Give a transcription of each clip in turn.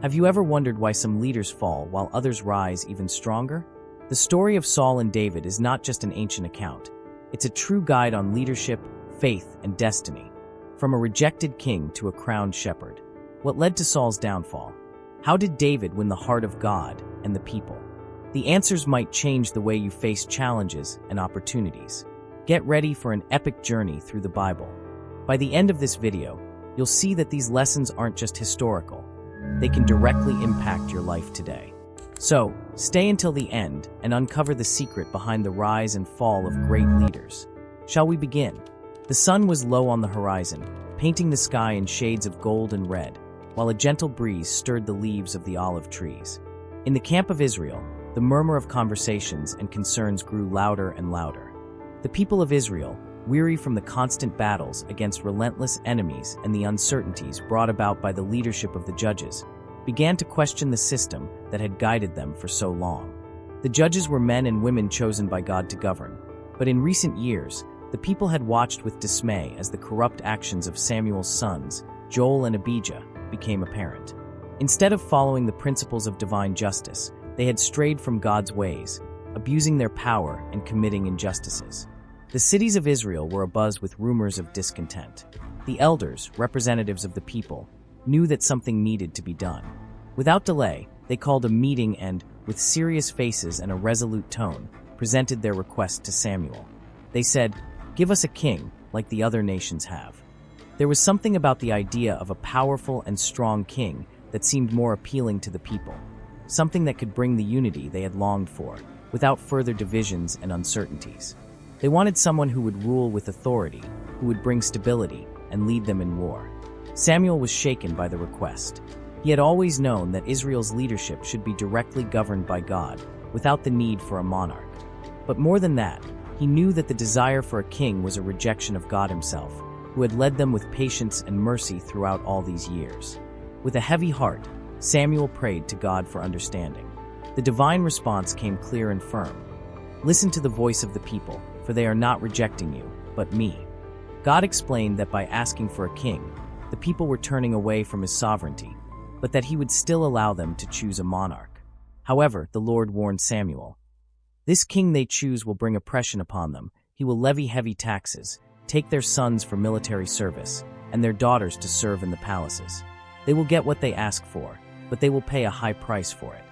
Have you ever wondered why some leaders fall while others rise even stronger? The story of Saul and David is not just an ancient account. It's a true guide on leadership, faith, and destiny. From a rejected king to a crowned shepherd. What led to Saul's downfall? How did David win the heart of God and the people? The answers might change the way you face challenges and opportunities. Get ready for an epic journey through the Bible. By the end of this video, you'll see that these lessons aren't just historical. They can directly impact your life today. So, stay until the end and uncover the secret behind the rise and fall of great leaders. Shall we begin? The sun was low on the horizon, painting the sky in shades of gold and red, while a gentle breeze stirred the leaves of the olive trees. In the camp of Israel, the murmur of conversations and concerns grew louder and louder. The people of Israel, weary from the constant battles against relentless enemies and the uncertainties brought about by the leadership of the judges, began to question the system that had guided them for so long. The judges were men and women chosen by God to govern, but in recent years, the people had watched with dismay as the corrupt actions of Samuel's sons, Joel and Abijah, became apparent. Instead of following the principles of divine justice, they had strayed from God's ways, abusing their power and committing injustices. The cities of Israel were abuzz with rumors of discontent. The elders, representatives of the people, knew that something needed to be done. Without delay, they called a meeting and, with serious faces and a resolute tone, presented their request to Samuel. They said, "Give us a king, like the other nations have." There was something about the idea of a powerful and strong king that seemed more appealing to the people, something that could bring the unity they had longed for, without further divisions and uncertainties. They wanted someone who would rule with authority, who would bring stability and lead them in war. Samuel was shaken by the request. He had always known that Israel's leadership should be directly governed by God, without the need for a monarch. But more than that, he knew that the desire for a king was a rejection of God himself, who had led them with patience and mercy throughout all these years. With a heavy heart, Samuel prayed to God for understanding. The divine response came clear and firm. "Listen to the voice of the people, for they are not rejecting you, but me." God explained that by asking for a king, the people were turning away from his sovereignty, but that he would still allow them to choose a monarch. However, the Lord warned Samuel, "This king they choose will bring oppression upon them. He will levy heavy taxes, take their sons for military service, and their daughters to serve in the palaces. They will get what they ask for, but they will pay a high price for it."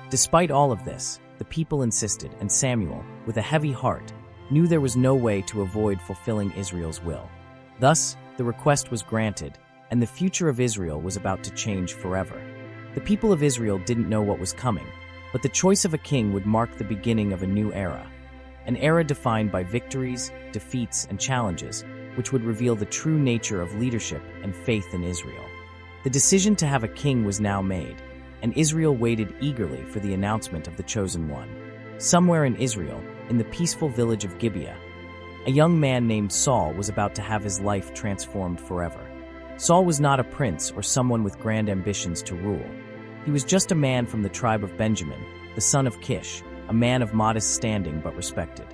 Despite all of this, the people insisted, and Samuel, with a heavy heart, knew there was no way to avoid fulfilling Israel's will. Thus, the request was granted, and the future of Israel was about to change forever. The people of Israel didn't know what was coming, but the choice of a king would mark the beginning of a new era. An era defined by victories, defeats, and challenges, which would reveal the true nature of leadership and faith in Israel. The decision to have a king was now made, and Israel waited eagerly for the announcement of the chosen one. Somewhere in Israel, in the peaceful village of Gibeah, a young man named Saul was about to have his life transformed forever. Saul was not a prince or someone with grand ambitions to rule. He was just a man from the tribe of Benjamin, the son of Kish, a man of modest standing but respected.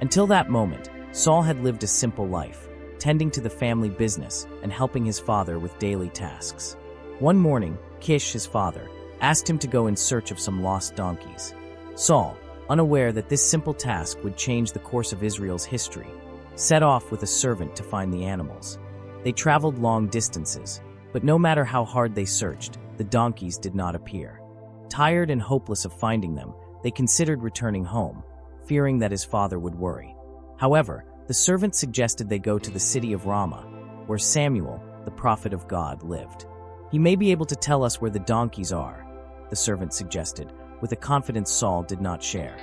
Until that moment, Saul had lived a simple life, tending to the family business and helping his father with daily tasks. One morning, Kish, his father, asked him to go in search of some lost donkeys. Saul, unaware that this simple task would change the course of Israel's history, set off with a servant to find the animals. They traveled long distances, but no matter how hard they searched, the donkeys did not appear. Tired and hopeless of finding them, they considered returning home, fearing that his father would worry. However, the servant suggested they go to the city of Ramah, where Samuel, the prophet of God, lived. "He may be able to tell us where the donkeys are," the servant suggested, with a confidence Saul did not share.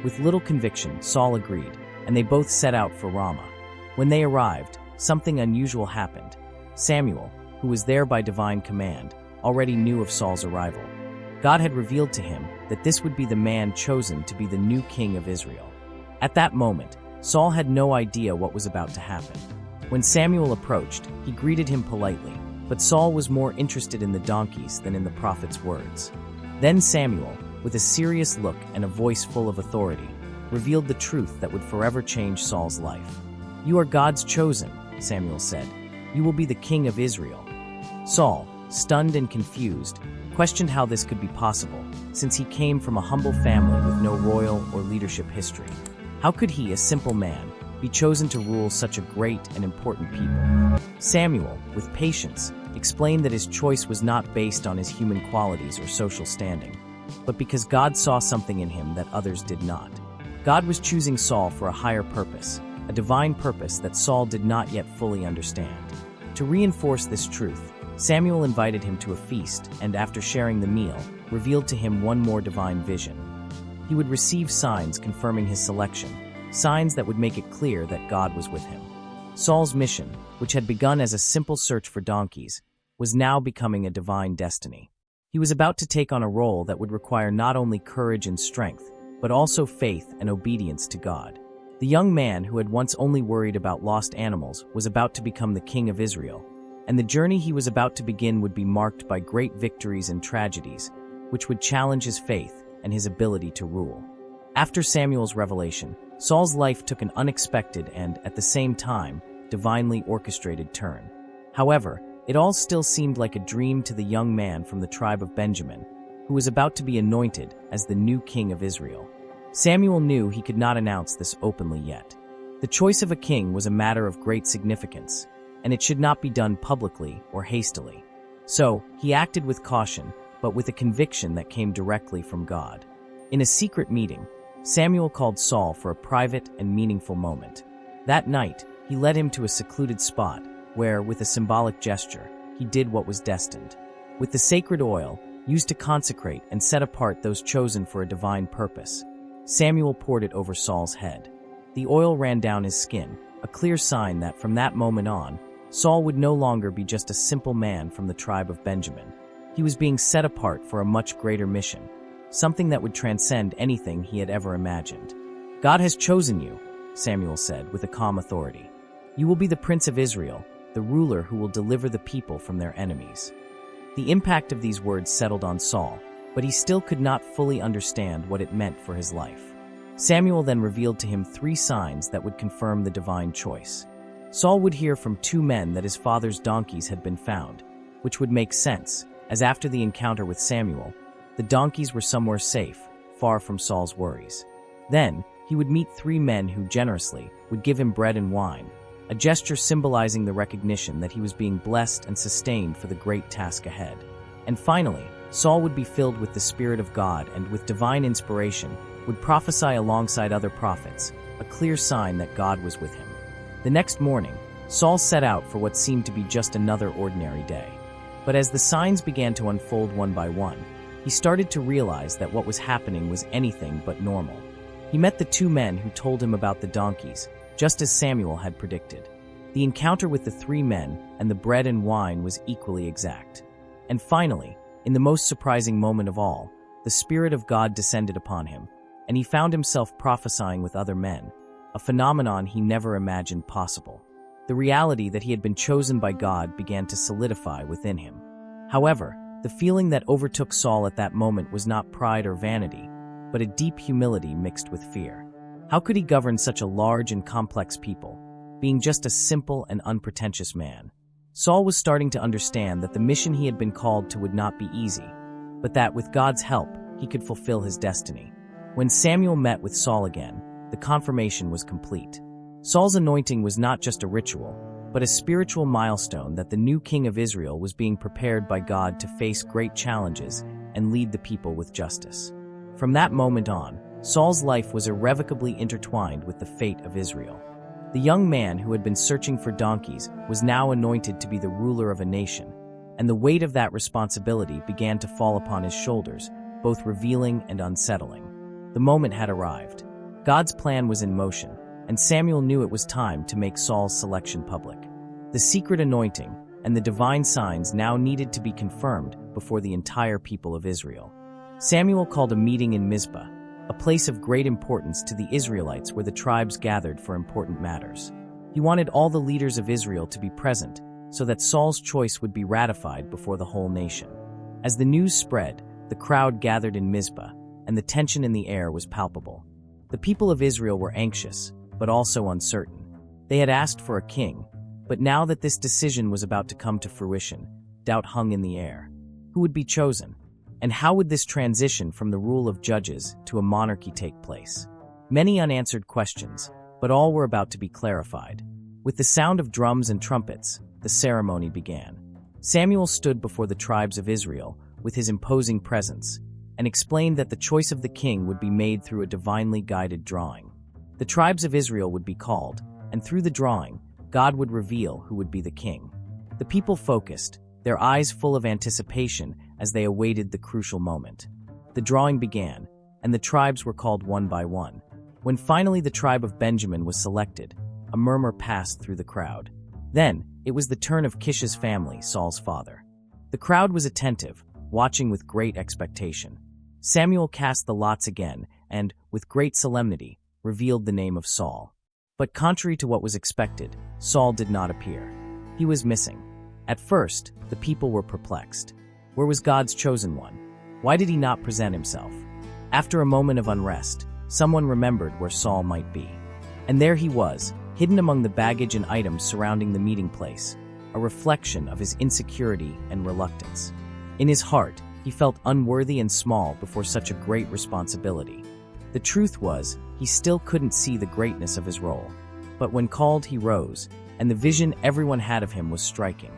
With little conviction, Saul agreed, and they both set out for Ramah. When they arrived, something unusual happened. Samuel, who was there by divine command, already knew of Saul's arrival. God had revealed to him that this would be the man chosen to be the new king of Israel. At that moment, Saul had no idea what was about to happen. When Samuel approached, he greeted him politely, but Saul was more interested in the donkeys than in the prophet's words. Then Samuel, with a serious look and a voice full of authority, revealed the truth that would forever change Saul's life. "You are God's chosen," Samuel said. "You will be the king of Israel." Saul, stunned and confused, questioned how this could be possible, since he came from a humble family with no royal or leadership history. How could he, a simple man, be chosen to rule such a great and important people? Samuel, with patience, explained that his choice was not based on his human qualities or social standing, but because God saw something in him that others did not. God was choosing Saul for a higher purpose, a divine purpose that Saul did not yet fully understand. To reinforce this truth, Samuel invited him to a feast and, after sharing the meal, revealed to him one more divine vision. He would receive signs confirming his selection, signs that would make it clear that God was with him. Saul's mission, which had begun as a simple search for donkeys, was now becoming a divine destiny. He was about to take on a role that would require not only courage and strength, but also faith and obedience to God. The young man who had once only worried about lost animals was about to become the king of Israel, and the journey he was about to begin would be marked by great victories and tragedies, which would challenge his faith and his ability to rule. After Samuel's revelation, Saul's life took an unexpected and, at the same time, divinely orchestrated turn. However, it all still seemed like a dream to the young man from the tribe of Benjamin, who was about to be anointed as the new king of Israel. Samuel knew he could not announce this openly yet. The choice of a king was a matter of great significance, and it should not be done publicly or hastily. So, he acted with caution, but with a conviction that came directly from God. In a secret meeting, Samuel called Saul for a private and meaningful moment. That night, he led him to a secluded spot where, with a symbolic gesture, he did what was destined. With the sacred oil, used to consecrate and set apart those chosen for a divine purpose, Samuel poured it over Saul's head. The oil ran down his skin, a clear sign that from that moment on, Saul would no longer be just a simple man from the tribe of Benjamin. He was being set apart for a much greater mission, something that would transcend anything he had ever imagined. "God has chosen you," Samuel said with a calm authority. "You will be the prince of Israel, the ruler who will deliver the people from their enemies." The impact of these words settled on Saul, but he still could not fully understand what it meant for his life. Samuel then revealed to him 3 signs that would confirm the divine choice. Saul would hear from 2 men that his father's donkeys had been found, which would make sense, as after the encounter with Samuel, the donkeys were somewhere safe, far from Saul's worries. Then, he would meet 3 men who generously would give him bread and wine, a gesture symbolizing the recognition that he was being blessed and sustained for the great task ahead. And finally, Saul would be filled with the Spirit of God and, with divine inspiration, would prophesy alongside other prophets, a clear sign that God was with him. The next morning, Saul set out for what seemed to be just another ordinary day. But as the signs began to unfold one by one, he started to realize that what was happening was anything but normal. He met the 2 men who told him about the donkeys, just as Samuel had predicted. The encounter with the 3 men and the bread and wine was equally exact. And finally, in the most surprising moment of all, the Spirit of God descended upon him, and he found himself prophesying with other men, a phenomenon he never imagined possible. The reality that he had been chosen by God began to solidify within him. However, the feeling that overtook Saul at that moment was not pride or vanity, but a deep humility mixed with fear. How could he govern such a large and complex people, being just a simple and unpretentious man? Saul was starting to understand that the mission he had been called to would not be easy, but that with God's help, he could fulfill his destiny. When Samuel met with Saul again, the confirmation was complete. Saul's anointing was not just a ritual, but a spiritual milestone that the new king of Israel was being prepared by God to face great challenges and lead the people with justice. From that moment on, Saul's life was irrevocably intertwined with the fate of Israel. The young man who had been searching for donkeys was now anointed to be the ruler of a nation, and the weight of that responsibility began to fall upon his shoulders, both revealing and unsettling. The moment had arrived. God's plan was in motion, and Samuel knew it was time to make Saul's selection public. The secret anointing and the divine signs now needed to be confirmed before the entire people of Israel. Samuel called a meeting in Mizpah, a place of great importance to the Israelites where the tribes gathered for important matters. He wanted all the leaders of Israel to be present so that Saul's choice would be ratified before the whole nation. As the news spread, the crowd gathered in Mizpah, and the tension in the air was palpable. The people of Israel were anxious, but also uncertain. They had asked for a king, but now that this decision was about to come to fruition, doubt hung in the air. Who would be chosen? And how would this transition from the rule of judges to a monarchy take place? Many unanswered questions, but all were about to be clarified. With the sound of drums and trumpets, the ceremony began. Samuel stood before the tribes of Israel with his imposing presence and explained that the choice of the king would be made through a divinely guided drawing. The tribes of Israel would be called, and through the drawing, God would reveal who would be the king. The people focused, their eyes full of anticipation as they awaited the crucial moment. The drawing began, and the tribes were called one by one. When finally the tribe of Benjamin was selected, a murmur passed through the crowd. Then, it was the turn of Kish's family, Saul's father. The crowd was attentive, watching with great expectation. Samuel cast the lots again and, with great solemnity, revealed the name of Saul. But contrary to what was expected, Saul did not appear. He was missing. At first, the people were perplexed. Where was God's chosen one? Why did he not present himself? After a moment of unrest, someone remembered where Saul might be. And there he was, hidden among the baggage and items surrounding the meeting place, a reflection of his insecurity and reluctance. In his heart, he felt unworthy and small before such a great responsibility. The truth was, he still couldn't see the greatness of his role. But when called, he rose, and the vision everyone had of him was striking.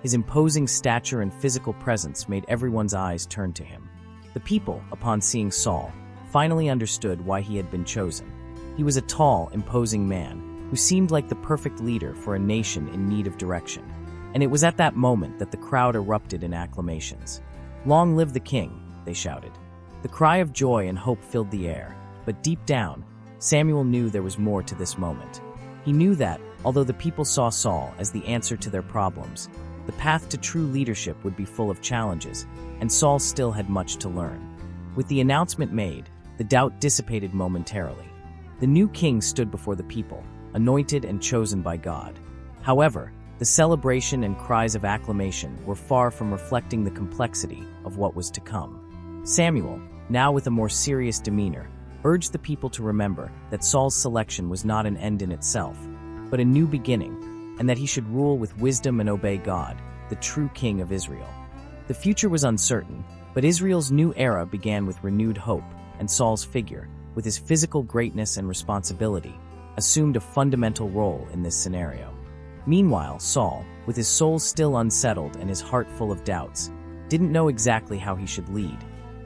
His imposing stature and physical presence made everyone's eyes turn to him. The people, upon seeing Saul, finally understood why he had been chosen. He was a tall, imposing man who seemed like the perfect leader for a nation in need of direction. And it was at that moment that the crowd erupted in acclamations. "Long live the king," they shouted. The cry of joy and hope filled the air, but deep down, Samuel knew there was more to this moment. He knew that, although the people saw Saul as the answer to their problems, the path to true leadership would be full of challenges, and Saul still had much to learn. With the announcement made, the doubt dissipated momentarily. The new king stood before the people, anointed and chosen by God. However, the celebration and cries of acclamation were far from reflecting the complexity of what was to come. Samuel, now with a more serious demeanor, urged the people to remember that Saul's selection was not an end in itself, but a new beginning, and that he should rule with wisdom and obey God, the true King of Israel. The future was uncertain, but Israel's new era began with renewed hope, and Saul's figure, with his physical greatness and responsibility, assumed a fundamental role in this scenario. Meanwhile, Saul, with his soul still unsettled and his heart full of doubts, didn't know exactly how he should lead,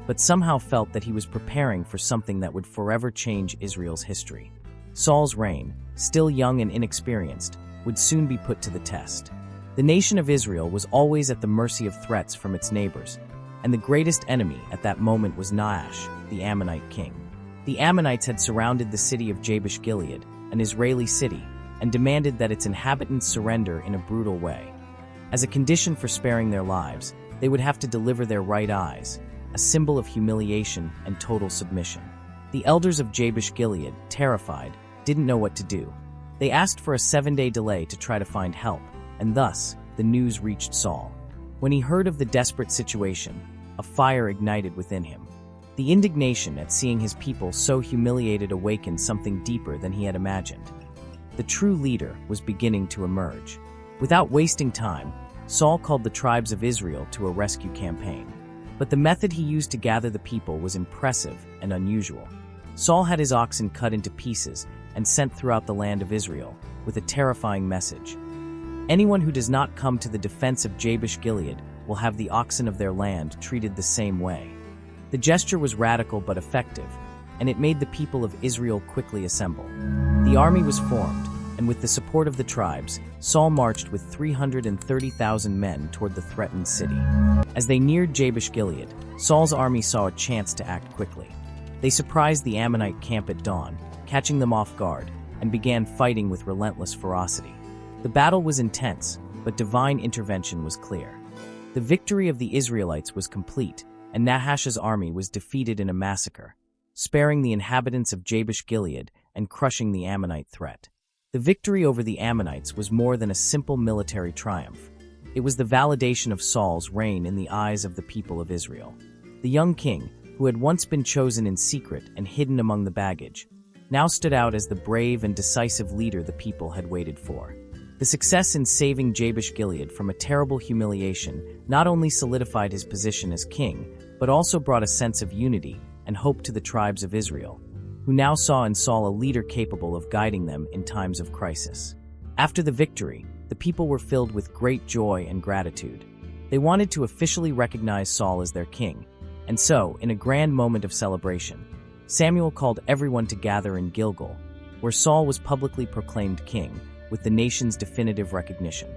but somehow felt that he was preparing for something that would forever change Israel's history. Saul's reign, still young and inexperienced, would soon be put to the test. The nation of Israel was always at the mercy of threats from its neighbors, and the greatest enemy at that moment was Nahash, the Ammonite king. The Ammonites had surrounded the city of Jabesh-Gilead, an Israeli city, and demanded that its inhabitants surrender in a brutal way. As a condition for sparing their lives, they would have to deliver their right eyes, a symbol of humiliation and total submission. The elders of Jabesh-Gilead, terrified, didn't know what to do. They asked for a 7-day delay to try to find help, and thus, the news reached Saul. When he heard of the desperate situation, a fire ignited within him. The indignation at seeing his people so humiliated awakened something deeper than he had imagined. The true leader was beginning to emerge. Without wasting time, Saul called the tribes of Israel to a rescue campaign. But the method he used to gather the people was impressive and unusual. Saul had his oxen cut into pieces and sent throughout the land of Israel with a terrifying message. Anyone who does not come to the defense of Jabesh-Gilead will have the oxen of their land treated the same way. The gesture was radical but effective, and it made the people of Israel quickly assemble. The army was formed, and with the support of the tribes, Saul marched with 330,000 men toward the threatened city. As they neared Jabesh-Gilead, Saul's army saw a chance to act quickly. They surprised the Ammonite camp at dawn, catching them off guard, and began fighting with relentless ferocity. The battle was intense, but divine intervention was clear. The victory of the Israelites was complete, and Nahash's army was defeated in a massacre, sparing the inhabitants of Jabesh-Gilead and crushing the Ammonite threat. The victory over the Ammonites was more than a simple military triumph. It was the validation of Saul's reign in the eyes of the people of Israel. The young king, who had once been chosen in secret and hidden among the baggage, now stood out as the brave and decisive leader the people had waited for. The success in saving Jabesh-Gilead from a terrible humiliation not only solidified his position as king, but also brought a sense of unity and hope to the tribes of Israel, who now saw in Saul a leader capable of guiding them in times of crisis. After the victory, the people were filled with great joy and gratitude. They wanted to officially recognize Saul as their king, and so, in a grand moment of celebration, Samuel called everyone to gather in Gilgal, where Saul was publicly proclaimed king, with the nation's definitive recognition.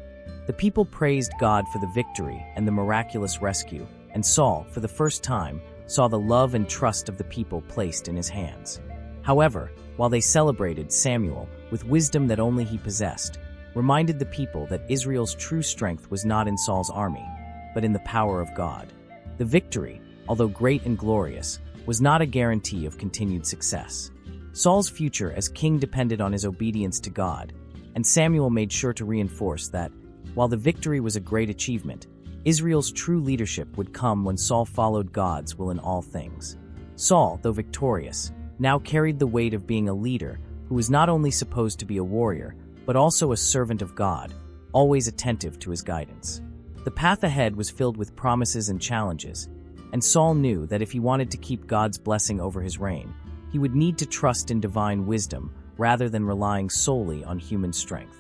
The people praised God for the victory and the miraculous rescue, and Saul, for the first time, saw the love and trust of the people placed in his hands. However, while they celebrated, Samuel, with wisdom that only he possessed, reminded the people that Israel's true strength was not in Saul's army, but in the power of God. The victory, although great and glorious, was not a guarantee of continued success. Saul's future as king depended on his obedience to God, and Samuel made sure to reinforce that, while the victory was a great achievement, Israel's true leadership would come when Saul followed God's will in all things. Saul, though victorious, now carried the weight of being a leader who was not only supposed to be a warrior, but also a servant of God, always attentive to his guidance. The path ahead was filled with promises and challenges, and Saul knew that if he wanted to keep God's blessing over his reign, he would need to trust in divine wisdom rather than relying solely on human strength.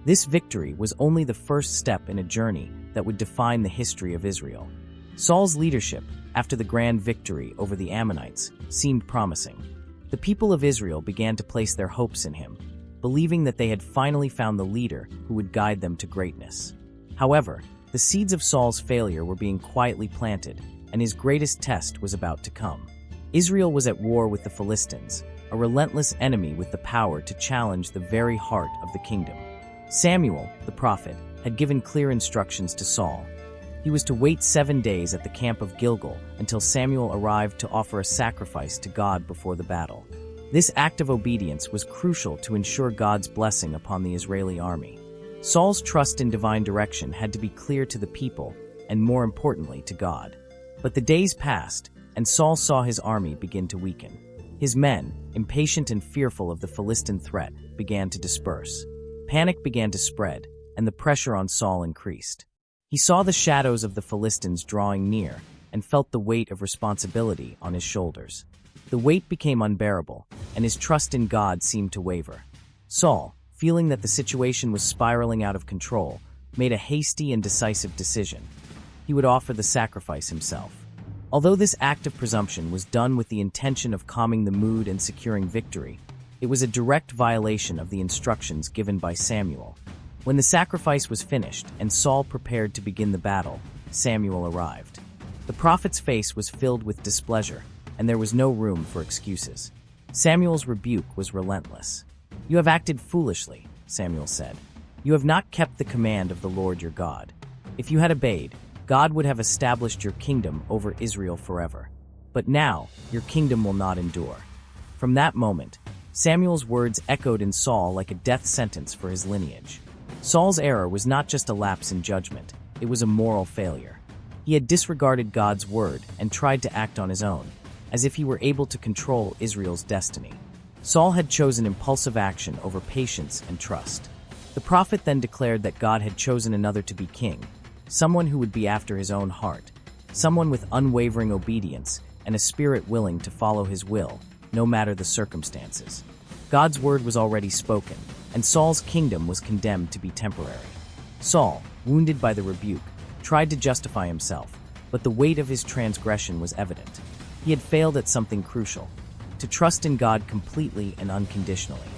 This victory was only the first step in a journey that would define the history of Israel. Saul's leadership, after the grand victory over the Ammonites, seemed promising. The people of Israel began to place their hopes in him, believing that they had finally found the leader who would guide them to greatness. However, the seeds of Saul's failure were being quietly planted, and his greatest test was about to come. Israel was at war with the Philistines, a relentless enemy with the power to challenge the very heart of the kingdom. Samuel, the prophet, had given clear instructions to Saul. He was to wait 7 days at the camp of Gilgal until Samuel arrived to offer a sacrifice to God before the battle. This act of obedience was crucial to ensure God's blessing upon the Israeli army. Saul's trust in divine direction had to be clear to the people, and more importantly, to God. But the days passed, and Saul saw his army begin to weaken. His men, impatient and fearful of the Philistine threat, began to disperse. Panic began to spread, and the pressure on Saul increased. He saw the shadows of the Philistines drawing near and felt the weight of responsibility on his shoulders. The weight became unbearable, and his trust in God seemed to waver. Saul, feeling that the situation was spiraling out of control, made a hasty and decisive decision. He would offer the sacrifice himself. Although this act of presumption was done with the intention of calming the mood and securing victory, it was a direct violation of the instructions given by Samuel. When the sacrifice was finished and Saul prepared to begin the battle, Samuel arrived. The prophet's face was filled with displeasure, and there was no room for excuses. Samuel's rebuke was relentless. "You have acted foolishly," Samuel said. "You have not kept the command of the Lord your God. If you had obeyed, God would have established your kingdom over Israel forever. But now, your kingdom will not endure." From that moment, Samuel's words echoed in Saul like a death sentence for his lineage. Saul's error was not just a lapse in judgment, it was a moral failure. He had disregarded God's word and tried to act on his own, as if he were able to control Israel's destiny. Saul had chosen impulsive action over patience and trust. The prophet then declared that God had chosen another to be king, someone who would be after his own heart, someone with unwavering obedience and a spirit willing to follow his will, no matter the circumstances. God's word was already spoken, and Saul's kingdom was condemned to be temporary. Saul, wounded by the rebuke, tried to justify himself, but the weight of his transgression was evident. He had failed at something crucial: to trust in God completely and unconditionally.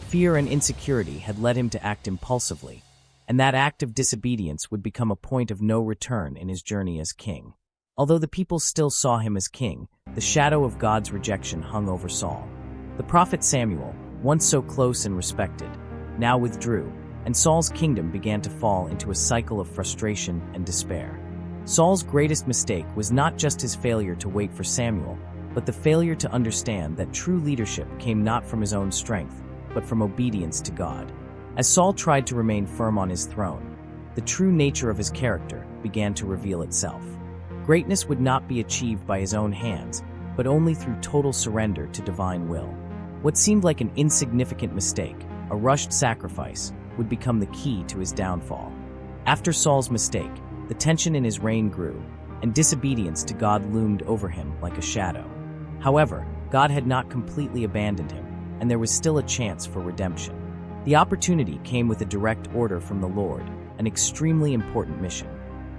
Fear and insecurity had led him to act impulsively, and that act of disobedience would become a point of no return in his journey as king. Although the people still saw him as king, the shadow of God's rejection hung over Saul. The prophet Samuel, once so close and respected, now withdrew, and Saul's kingdom began to fall into a cycle of frustration and despair. Saul's greatest mistake was not just his failure to wait for Samuel, but the failure to understand that true leadership came not from his own strength, but from obedience to God. As Saul tried to remain firm on his throne, the true nature of his character began to reveal itself. Greatness would not be achieved by his own hands, but only through total surrender to divine will. What seemed like an insignificant mistake, a rushed sacrifice, would become the key to his downfall. After Saul's mistake, the tension in his reign grew, and disobedience to God loomed over him like a shadow. However, God had not completely abandoned him, and there was still a chance for redemption. The opportunity came with a direct order from the Lord, an extremely important mission.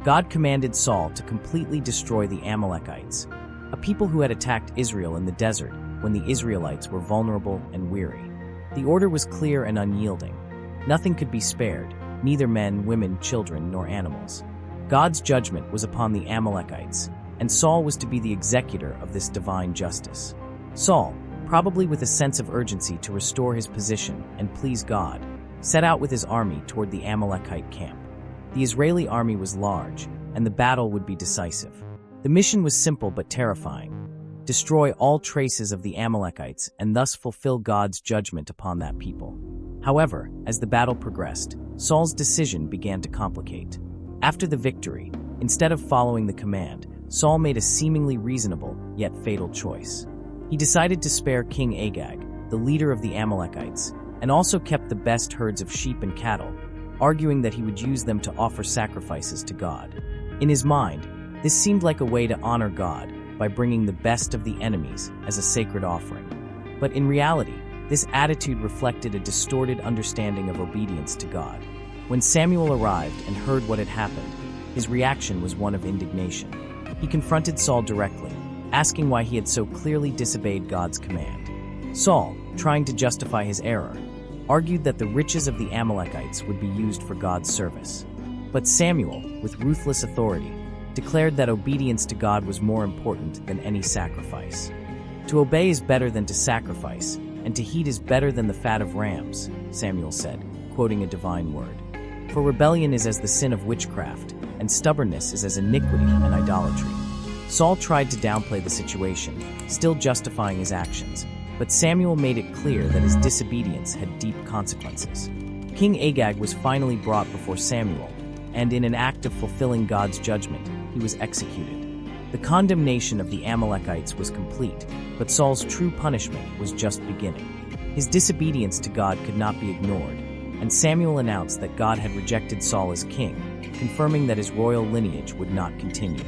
God commanded Saul to completely destroy the Amalekites, a people who had attacked Israel in the desert when the Israelites were vulnerable and weary. The order was clear and unyielding. Nothing could be spared, neither men, women, children, nor animals. God's judgment was upon the Amalekites, and Saul was to be the executor of this divine justice. Saul, probably with a sense of urgency to restore his position and please God, set out with his army toward the Amalekite camp. The Israeli army was large, and the battle would be decisive. The mission was simple but terrifying: destroy all traces of the Amalekites and thus fulfill God's judgment upon that people. However, as the battle progressed, Saul's decision began to complicate. After the victory, instead of following the command, Saul made a seemingly reasonable yet fatal choice. He decided to spare King Agag, the leader of the Amalekites, and also kept the best herds of sheep and cattle, arguing that he would use them to offer sacrifices to God. In his mind, this seemed like a way to honor God by bringing the best of the enemies as a sacred offering. But in reality, this attitude reflected a distorted understanding of obedience to God. When Samuel arrived and heard what had happened, his reaction was one of indignation. He confronted Saul directly, asking why he had so clearly disobeyed God's command. Saul, trying to justify his error, argued that the riches of the Amalekites would be used for God's service. But Samuel, with ruthless authority, declared that obedience to God was more important than any sacrifice. To obey is better than to sacrifice, and to heed is better than the fat of rams, Samuel said, quoting a divine word. For rebellion is as the sin of witchcraft, and stubbornness is as iniquity and idolatry. Saul tried to downplay the situation, still justifying his actions, but Samuel made it clear that his disobedience had deep consequences. King Agag was finally brought before Samuel, and in an act of fulfilling God's judgment, he was executed. The condemnation of the Amalekites was complete, but Saul's true punishment was just beginning. His disobedience to God could not be ignored, and Samuel announced that God had rejected Saul as king, confirming that his royal lineage would not continue.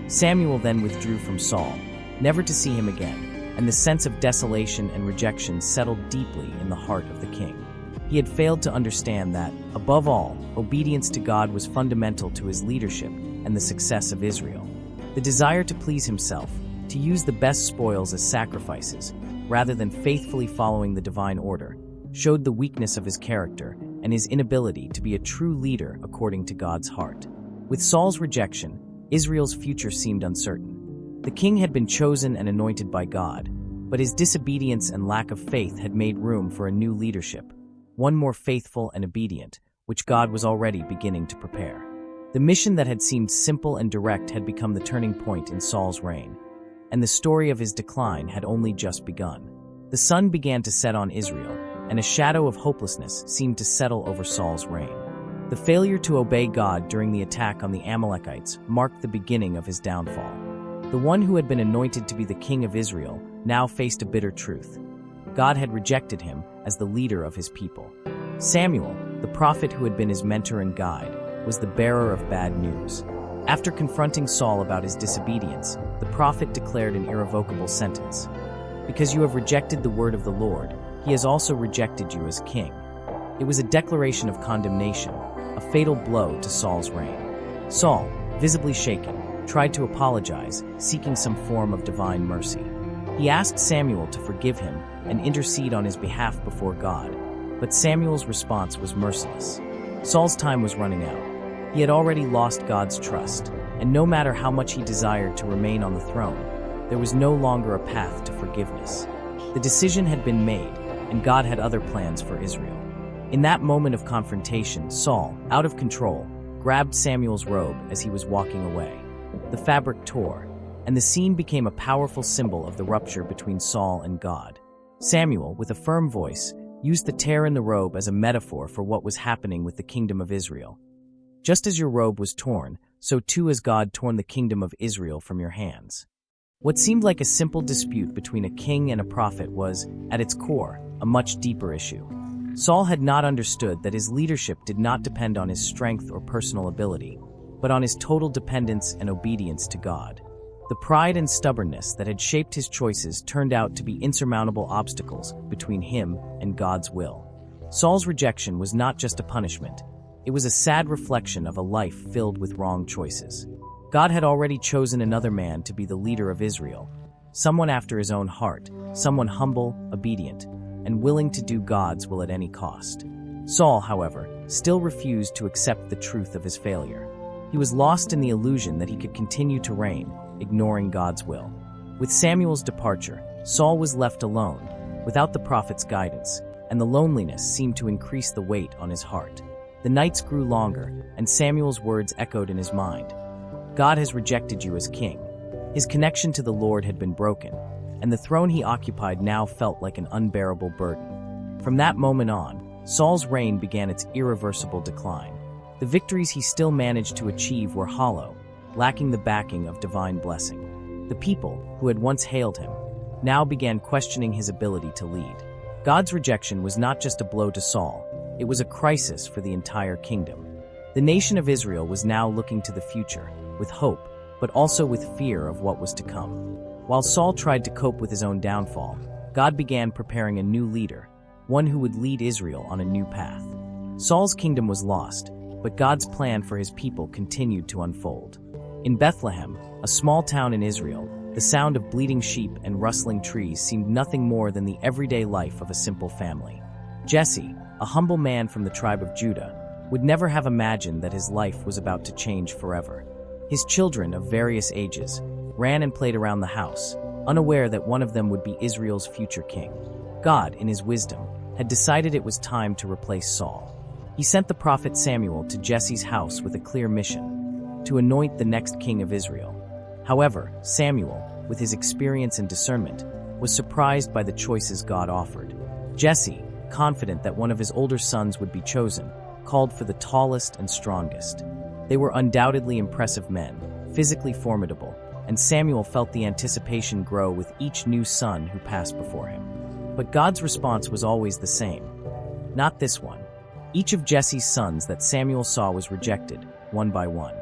Samuel then withdrew from Saul, never to see him again, and the sense of desolation and rejection settled deeply in the heart of the king. He had failed to understand that, above all, obedience to God was fundamental to his leadership and the success of Israel. The desire to please himself, to use the best spoils as sacrifices, rather than faithfully following the divine order, showed the weakness of his character and his inability to be a true leader according to God's heart. With Saul's rejection, Israel's future seemed uncertain. The king had been chosen and anointed by God, but his disobedience and lack of faith had made room for a new leadership, one more faithful and obedient, which God was already beginning to prepare. The mission that had seemed simple and direct had become the turning point in Saul's reign, and the story of his decline had only just begun. The sun began to set on Israel, and a shadow of hopelessness seemed to settle over Saul's reign. The failure to obey God during the attack on the Amalekites marked the beginning of his downfall. The one who had been anointed to be the king of Israel now faced a bitter truth. God had rejected him as the leader of his people. Samuel, the prophet who had been his mentor and guide, was the bearer of bad news. After confronting Saul about his disobedience, the prophet declared an irrevocable sentence. Because you have rejected the word of the Lord, he has also rejected you as king. It was a declaration of condemnation, a fatal blow to Saul's reign. Saul, visibly shaken, tried to apologize, seeking some form of divine mercy. He asked Samuel to forgive him and intercede on his behalf before God, but Samuel's response was merciless. Saul's time was running out. He had already lost God's trust, and no matter how much he desired to remain on the throne, there was no longer a path to forgiveness. The decision had been made, and God had other plans for Israel. In that moment of confrontation, Saul, out of control, grabbed Samuel's robe as he was walking away. The fabric tore, and the scene became a powerful symbol of the rupture between Saul and God. Samuel, with a firm voice, used the tear in the robe as a metaphor for what was happening with the kingdom of Israel. Just as your robe was torn, so too has God torn the kingdom of Israel from your hands. What seemed like a simple dispute between a king and a prophet was, at its core, a much deeper issue. Saul had not understood that his leadership did not depend on his strength or personal ability, but on his total dependence and obedience to God. The pride and stubbornness that had shaped his choices turned out to be insurmountable obstacles between him and God's will. Saul's rejection was not just a punishment. It was a sad reflection of a life filled with wrong choices. God had already chosen another man to be the leader of Israel, someone after his own heart, someone humble, obedient, and willing to do God's will at any cost. Saul, however, still refused to accept the truth of his failure. He was lost in the illusion that he could continue to reign, ignoring God's will. With Samuel's departure, Saul was left alone, without the prophet's guidance, and the loneliness seemed to increase the weight on his heart. The nights grew longer, and Samuel's words echoed in his mind. God has rejected you as king. His connection to the Lord had been broken, and the throne he occupied now felt like an unbearable burden. From that moment on, Saul's reign began its irreversible decline. The victories he still managed to achieve were hollow, lacking the backing of divine blessing. The people, who had once hailed him, now began questioning his ability to lead. God's rejection was not just a blow to Saul, it was a crisis for the entire kingdom. The nation of Israel was now looking to the future, with hope, but also with fear of what was to come. While Saul tried to cope with his own downfall, God began preparing a new leader, one who would lead Israel on a new path. Saul's kingdom was lost, but God's plan for his people continued to unfold. In Bethlehem, a small town in Israel, the sound of bleating sheep and rustling trees seemed nothing more than the everyday life of a simple family. Jesse, a humble man from the tribe of Judah, would never have imagined that his life was about to change forever. His children of various ages ran and played around the house, unaware that one of them would be Israel's future king. God, in his wisdom, had decided it was time to replace Saul. He sent the prophet Samuel to Jesse's house with a clear mission: to anoint the next king of Israel. However, Samuel, with his experience and discernment, was surprised by the choices God offered. Jesse, confident that one of his older sons would be chosen, called for the tallest and strongest. They were undoubtedly impressive men, physically formidable, and Samuel felt the anticipation grow with each new son who passed before him. But God's response was always the same. Not this one. Each of Jesse's sons that Samuel saw was rejected, one by one.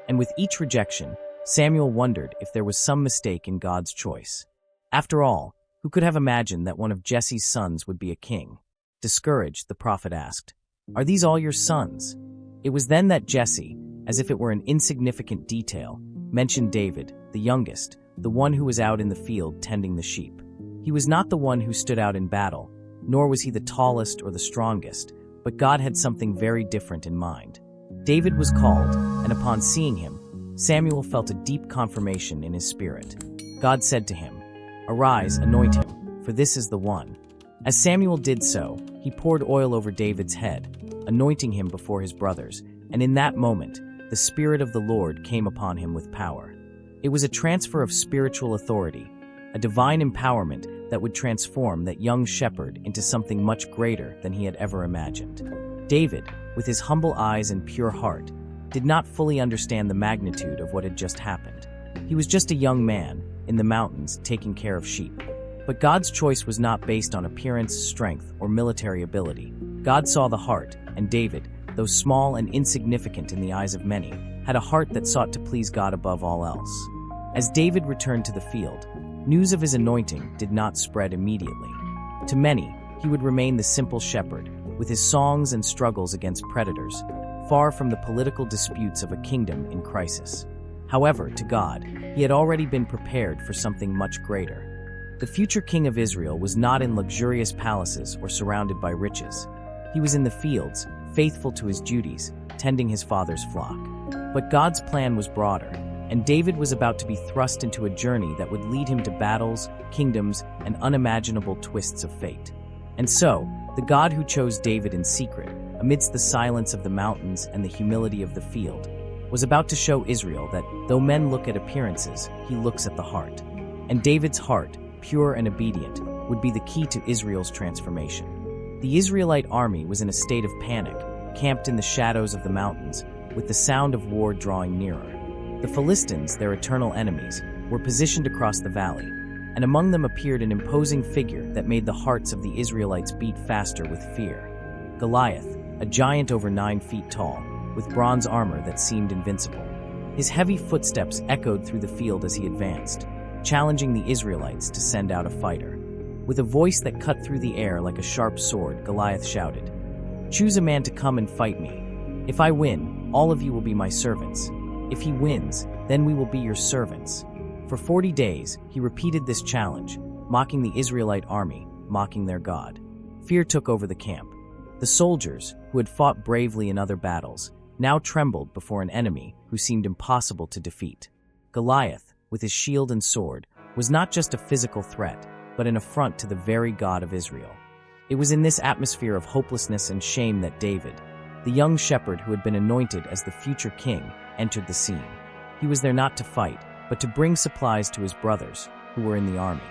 And with each rejection, Samuel wondered if there was some mistake in God's choice. After all, who could have imagined that one of Jesse's sons would be a king? Discouraged, the prophet asked, "Are these all your sons?" It was then that Jesse, as if it were an insignificant detail, mentioned David, the youngest, the one who was out in the field tending the sheep. He was not the one who stood out in battle, nor was he the tallest or the strongest, but God had something very different in mind. David was called, and upon seeing him, Samuel felt a deep confirmation in his spirit. God said to him, "Arise, anoint him, for this is the one." As Samuel did so, he poured oil over David's head, anointing him before his brothers, and in that moment, the Spirit of the Lord came upon him with power. It was a transfer of spiritual authority, a divine empowerment that would transform that young shepherd into something much greater than he had ever imagined. David, with his humble eyes and pure heart, did not fully understand the magnitude of what had just happened. He was just a young man in the mountains taking care of sheep. But God's choice was not based on appearance, strength, or military ability. God saw the heart, and David, though small and insignificant in the eyes of many, had a heart that sought to please God above all else. As David returned to the field, news of his anointing did not spread immediately. To many, he would remain the simple shepherd, with his songs and struggles against predators, far from the political disputes of a kingdom in crisis. However, to God, he had already been prepared for something much greater. The future king of Israel was not in luxurious palaces or surrounded by riches. He was in the fields, faithful to his duties, tending his father's flock. But God's plan was broader, and David was about to be thrust into a journey that would lead him to battles, kingdoms, and unimaginable twists of fate. And so, the God who chose David in secret, amidst the silence of the mountains and the humility of the field, was about to show Israel that, though men look at appearances, he looks at the heart. And David's heart, pure and obedient, would be the key to Israel's transformation. The Israelite army was in a state of panic, camped in the shadows of the mountains, with the sound of war drawing nearer. The Philistines, their eternal enemies, were positioned across the valley, and among them appeared an imposing figure that made the hearts of the Israelites beat faster with fear. Goliath, a giant over 9 feet tall, with bronze armor that seemed invincible. His heavy footsteps echoed through the field as he advanced, challenging the Israelites to send out a fighter. With a voice that cut through the air like a sharp sword, Goliath shouted, "Choose a man to come and fight me. If I win, all of you will be my servants. If he wins, then we will be your servants." For 40 days, he repeated this challenge, mocking the Israelite army, mocking their God. Fear took over the camp. The soldiers, who had fought bravely in other battles, now trembled before an enemy who seemed impossible to defeat. Goliath, with his shield and sword, was not just a physical threat, but an affront to the very God of Israel. It was in this atmosphere of hopelessness and shame that David, the young shepherd who had been anointed as the future king, entered the scene. He was there not to fight, but to bring supplies to his brothers, who were in the army.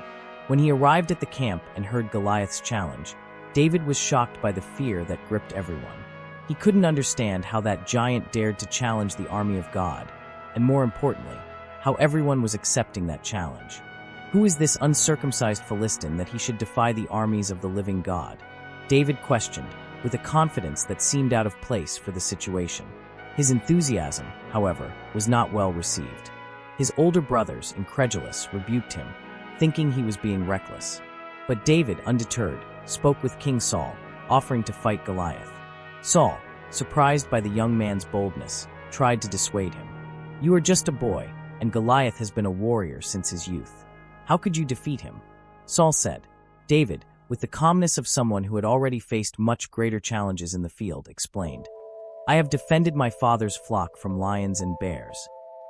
When he arrived at the camp and heard Goliath's challenge, David was shocked by the fear that gripped everyone. He couldn't understand how that giant dared to challenge the army of God, and more importantly, how everyone was accepting that challenge. Who is this uncircumcised Philistine that he should defy the armies of the living God? David questioned, with a confidence that seemed out of place for the situation. His enthusiasm, however, was not well received. His older brothers, incredulous, rebuked him, thinking he was being reckless. But David, undeterred, spoke with King Saul, offering to fight Goliath. Saul, surprised by the young man's boldness, tried to dissuade him. "You are just a boy, and Goliath has been a warrior since his youth. How could you defeat him?" Saul said. David, with the calmness of someone who had already faced much greater challenges in the field, explained, "I have defended my father's flock from lions and bears.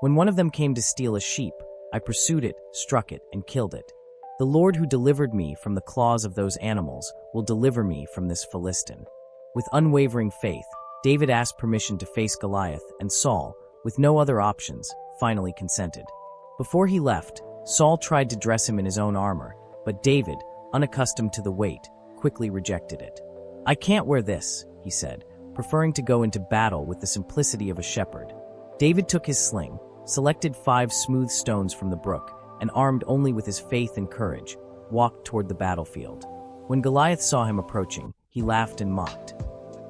When one of them came to steal a sheep, I pursued it, struck it, and killed it. The Lord who delivered me from the claws of those animals will deliver me from this Philistine." With unwavering faith, David asked permission to face Goliath, and Saul, with no other options, finally consented. Before he left, Saul tried to dress him in his own armor, but David, unaccustomed to the weight, quickly rejected it. "I can't wear this," he said, preferring to go into battle with the simplicity of a shepherd. David took his sling, selected 5 smooth stones from the brook, and armed only with his faith and courage, walked toward the battlefield. When Goliath saw him approaching, he laughed and mocked.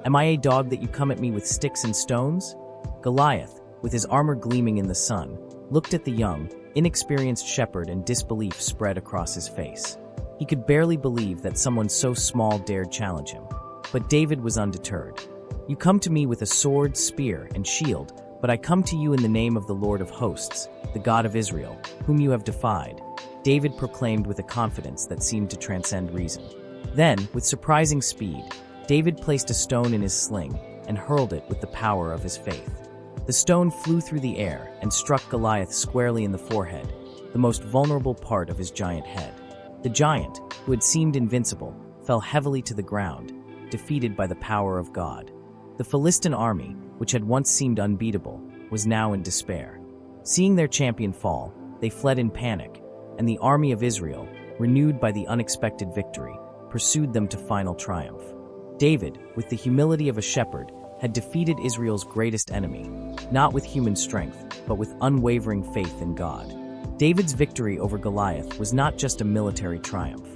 "Am I a dog that you come at me with sticks and stones?" Goliath, with his armor gleaming in the sun, looked at the young, inexperienced shepherd, and disbelief spread across his face. He could barely believe that someone so small dared challenge him. But David was undeterred. "You come to me with a sword, spear, and shield, but I come to you in the name of the Lord of hosts, the God of Israel, whom you have defied," David proclaimed with a confidence that seemed to transcend reason. Then, with surprising speed, David placed a stone in his sling and hurled it with the power of his faith. The stone flew through the air and struck Goliath squarely in the forehead, the most vulnerable part of his giant head. The giant, who had seemed invincible, fell heavily to the ground, defeated by the power of God. The Philistine army, which had once seemed unbeatable, was now in despair. Seeing their champion fall, they fled in panic, and the army of Israel, renewed by the unexpected victory, pursued them to final triumph. David, with the humility of a shepherd, had defeated Israel's greatest enemy, not with human strength, but with unwavering faith in God. David's victory over Goliath was not just a military triumph.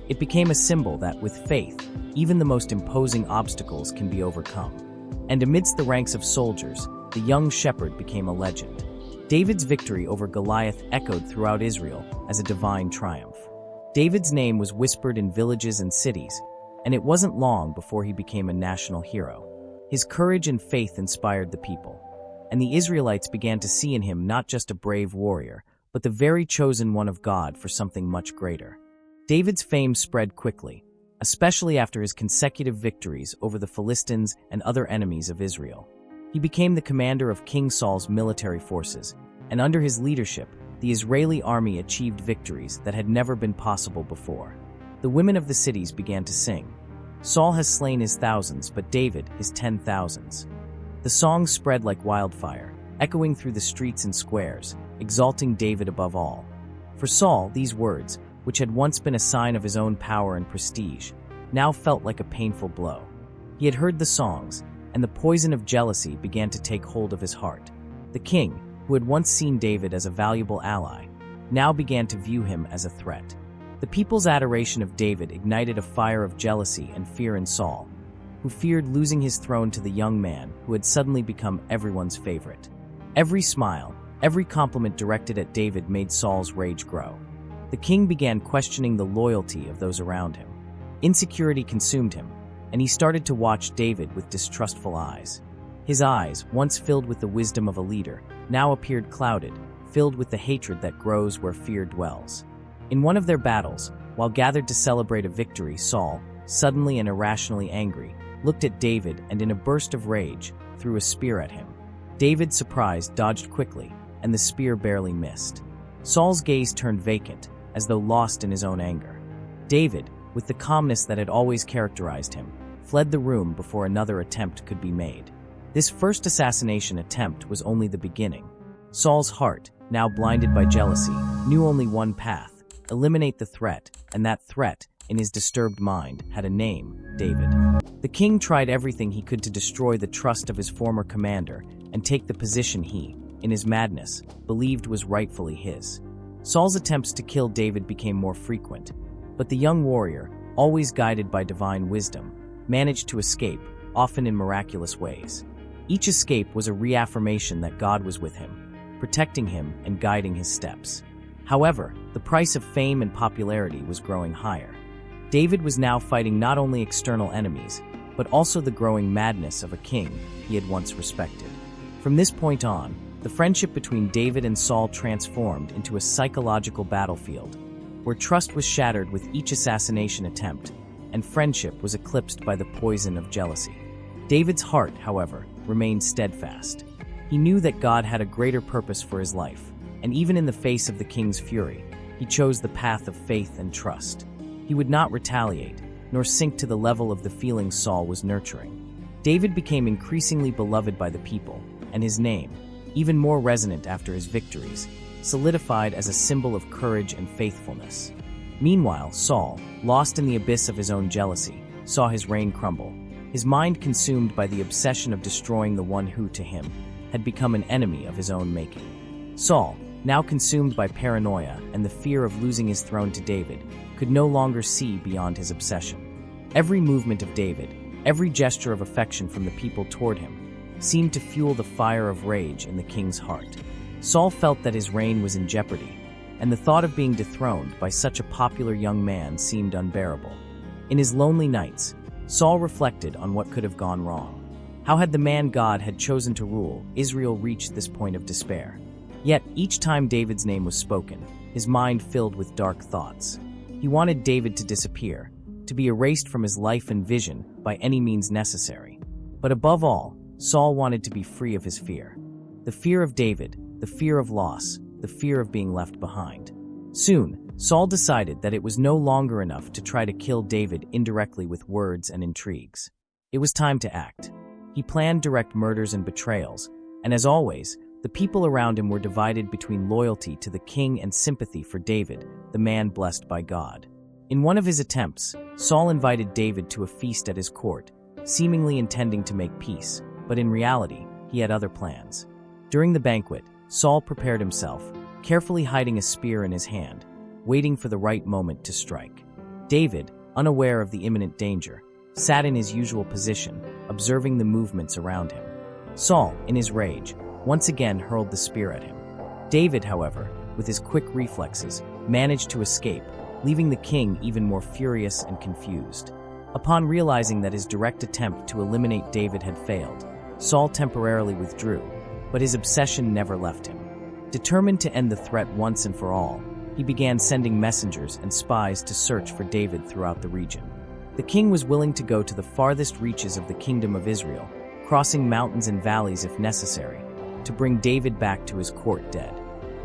It became a symbol that, with faith, even the most imposing obstacles can be overcome. And amidst the ranks of soldiers, the young shepherd became a legend. David's victory over Goliath echoed throughout Israel as a divine triumph. David's name was whispered in villages and cities, and it wasn't long before he became a national hero. His courage and faith inspired the people, and the Israelites began to see in him not just a brave warrior, but the very chosen one of God for something much greater. David's fame spread quickly, especially after his consecutive victories over the Philistines and other enemies of Israel. He became the commander of King Saul's military forces, and under his leadership, the Israeli army achieved victories that had never been possible before. The women of the cities began to sing, "Saul has slain his thousands, but David his 10,000s." The song spread like wildfire, echoing through the streets and squares, exalting David above all. For Saul, these words, which had once been a sign of his own power and prestige, now felt like a painful blow. He had heard the songs, and the poison of jealousy began to take hold of his heart. The king, who had once seen David as a valuable ally, now began to view him as a threat. The people's adoration of David ignited a fire of jealousy and fear in Saul, who feared losing his throne to the young man who had suddenly become everyone's favorite. Every smile, Every compliment directed at David made Saul's rage grow. The king began questioning the loyalty of those around him. Insecurity consumed him, and he started to watch David with distrustful eyes. His eyes, once filled with the wisdom of a leader, now appeared clouded, filled with the hatred that grows where fear dwells. In one of their battles, while gathered to celebrate a victory, Saul, suddenly and irrationally angry, looked at David and in a burst of rage, threw a spear at him. David, surprised, dodged quickly, and the spear barely missed. Saul's gaze turned vacant, as though lost in his own anger. David, with the calmness that had always characterized him, fled the room before another attempt could be made. This first assassination attempt was only the beginning. Saul's heart, now blinded by jealousy, knew only one path: eliminate the threat, and that threat, in his disturbed mind, had a name: David. The king tried everything he could to destroy the trust of his former commander and take the position he, in his madness, believed was rightfully his. Saul's attempts to kill David became more frequent, but the young warrior, always guided by divine wisdom, managed to escape, often in miraculous ways. Each escape was a reaffirmation that God was with him, protecting him and guiding his steps. However, the price of fame and popularity was growing higher. David was now fighting not only external enemies, but also the growing madness of a king he had once respected. From this point on, the friendship between David and Saul transformed into a psychological battlefield, where trust was shattered with each assassination attempt, and friendship was eclipsed by the poison of jealousy. David's heart, however, remained steadfast. He knew that God had a greater purpose for his life, and even in the face of the king's fury, he chose the path of faith and trust. He would not retaliate, nor sink to the level of the feelings Saul was nurturing. David became increasingly beloved by the people, and his name, even more resonant after his victories, solidified as a symbol of courage and faithfulness. Meanwhile, Saul, lost in the abyss of his own jealousy, saw his reign crumble. His mind consumed by the obsession of destroying the one who, to him, had become an enemy of his own making. Saul, now consumed by paranoia and the fear of losing his throne to David, could no longer see beyond his obsession. Every movement of David, every gesture of affection from the people toward him, seemed to fuel the fire of rage in the king's heart. Saul felt that his reign was in jeopardy, and the thought of being dethroned by such a popular young man seemed unbearable. In his lonely nights, Saul reflected on what could have gone wrong. How had the man God had chosen to rule Israel reached this point of despair? Yet, each time David's name was spoken, his mind filled with dark thoughts. He wanted David to disappear, to be erased from his life and vision by any means necessary. But above all, Saul wanted to be free of his fear. The fear of David, the fear of loss, the fear of being left behind. Soon, Saul decided that it was no longer enough to try to kill David indirectly with words and intrigues. It was time to act. He planned direct murders and betrayals, and as always, the people around him were divided between loyalty to the king and sympathy for David, the man blessed by God. In one of his attempts, Saul invited David to a feast at his court, seemingly intending to make peace, but in reality, he had other plans. During the banquet, Saul prepared himself, carefully hiding a spear in his hand, waiting for the right moment to strike. David, unaware of the imminent danger, sat in his usual position, observing the movements around him. Saul, in his rage, once again hurled the spear at him. David, however, with his quick reflexes, managed to escape, leaving the king even more furious and confused. Upon realizing that his direct attempt to eliminate David had failed, Saul temporarily withdrew, but his obsession never left him. Determined to end the threat once and for all, he began sending messengers and spies to search for David throughout the region. The king was willing to go to the farthest reaches of the kingdom of Israel, crossing mountains and valleys if necessary, to bring David back to his court dead.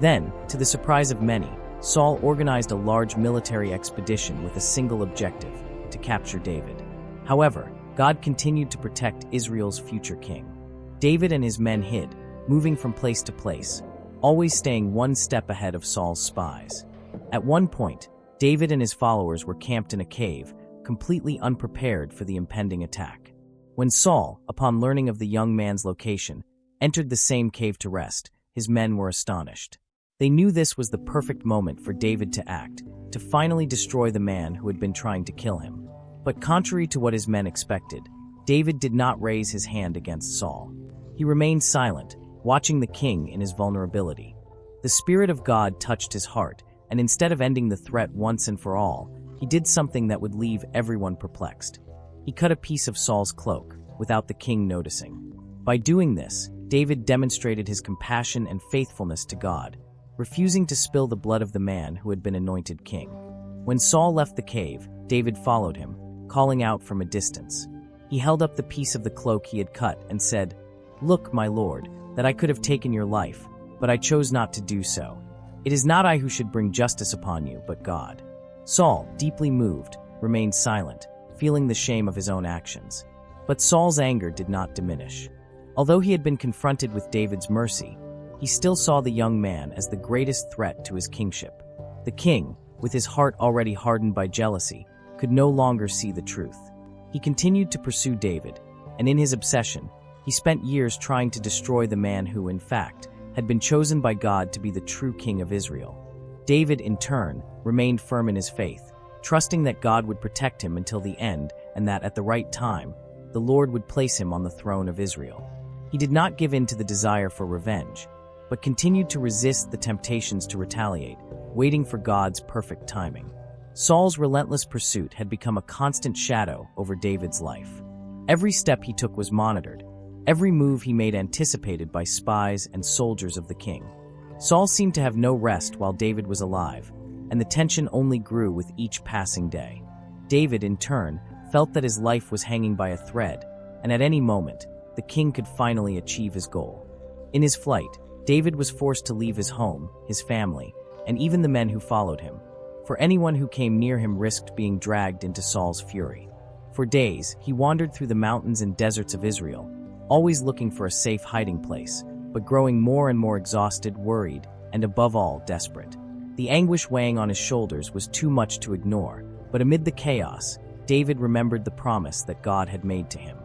Then, to the surprise of many, Saul organized a large military expedition with a single objective: to capture David. However, God continued to protect Israel's future king. David and his men hid, moving from place to place, always staying one step ahead of Saul's spies. At one point, David and his followers were camped in a cave, completely unprepared for the impending attack. When Saul, upon learning of the young man's location, entered the same cave to rest, his men were astonished. They knew this was the perfect moment for David to act, to finally destroy the man who had been trying to kill him. But contrary to what his men expected, David did not raise his hand against Saul. He remained silent, watching the king in his vulnerability. The Spirit of God touched his heart, and instead of ending the threat once and for all, he did something that would leave everyone perplexed. He cut a piece of Saul's cloak, without the king noticing. By doing this, David demonstrated his compassion and faithfulness to God, refusing to spill the blood of the man who had been anointed king. When Saul left the cave, David followed him, calling out from a distance. He held up the piece of the cloak he had cut and said, "Look, my lord, that I could have taken your life, but I chose not to do so. It is not I who should bring justice upon you, but God." Saul, deeply moved, remained silent, feeling the shame of his own actions. But Saul's anger did not diminish. Although he had been confronted with David's mercy, he still saw the young man as the greatest threat to his kingship. The king, with his heart already hardened by jealousy, could no longer see the truth. He continued to pursue David, and in his obsession, he spent years trying to destroy the man who, in fact, had been chosen by God to be the true king of Israel. David, in turn, remained firm in his faith, trusting that God would protect him until the end and that at the right time, the Lord would place him on the throne of Israel. He did not give in to the desire for revenge, but continued to resist the temptations to retaliate, waiting for God's perfect timing. Saul's relentless pursuit had become a constant shadow over David's life. Every step he took was monitored, every move he made anticipated by spies and soldiers of the king. Saul seemed to have no rest while David was alive, and the tension only grew with each passing day. David, in turn, felt that his life was hanging by a thread, and at any moment, the king could finally achieve his goal. In his flight, David was forced to leave his home, his family, and even the men who followed him, for anyone who came near him risked being dragged into Saul's fury. For days, he wandered through the mountains and deserts of Israel, always looking for a safe hiding place, but growing more and more exhausted, worried, and above all, desperate. The anguish weighing on his shoulders was too much to ignore, but amid the chaos, David remembered the promise that God had made to him.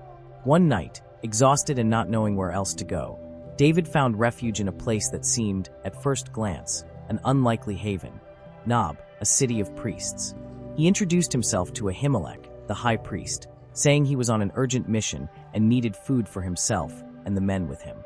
One night, exhausted and not knowing where else to go, David found refuge in a place that seemed, at first glance, an unlikely haven, Nob, a city of priests. He introduced himself to Ahimelech, the high priest, saying he was on an urgent mission and needed food for himself and the men with him.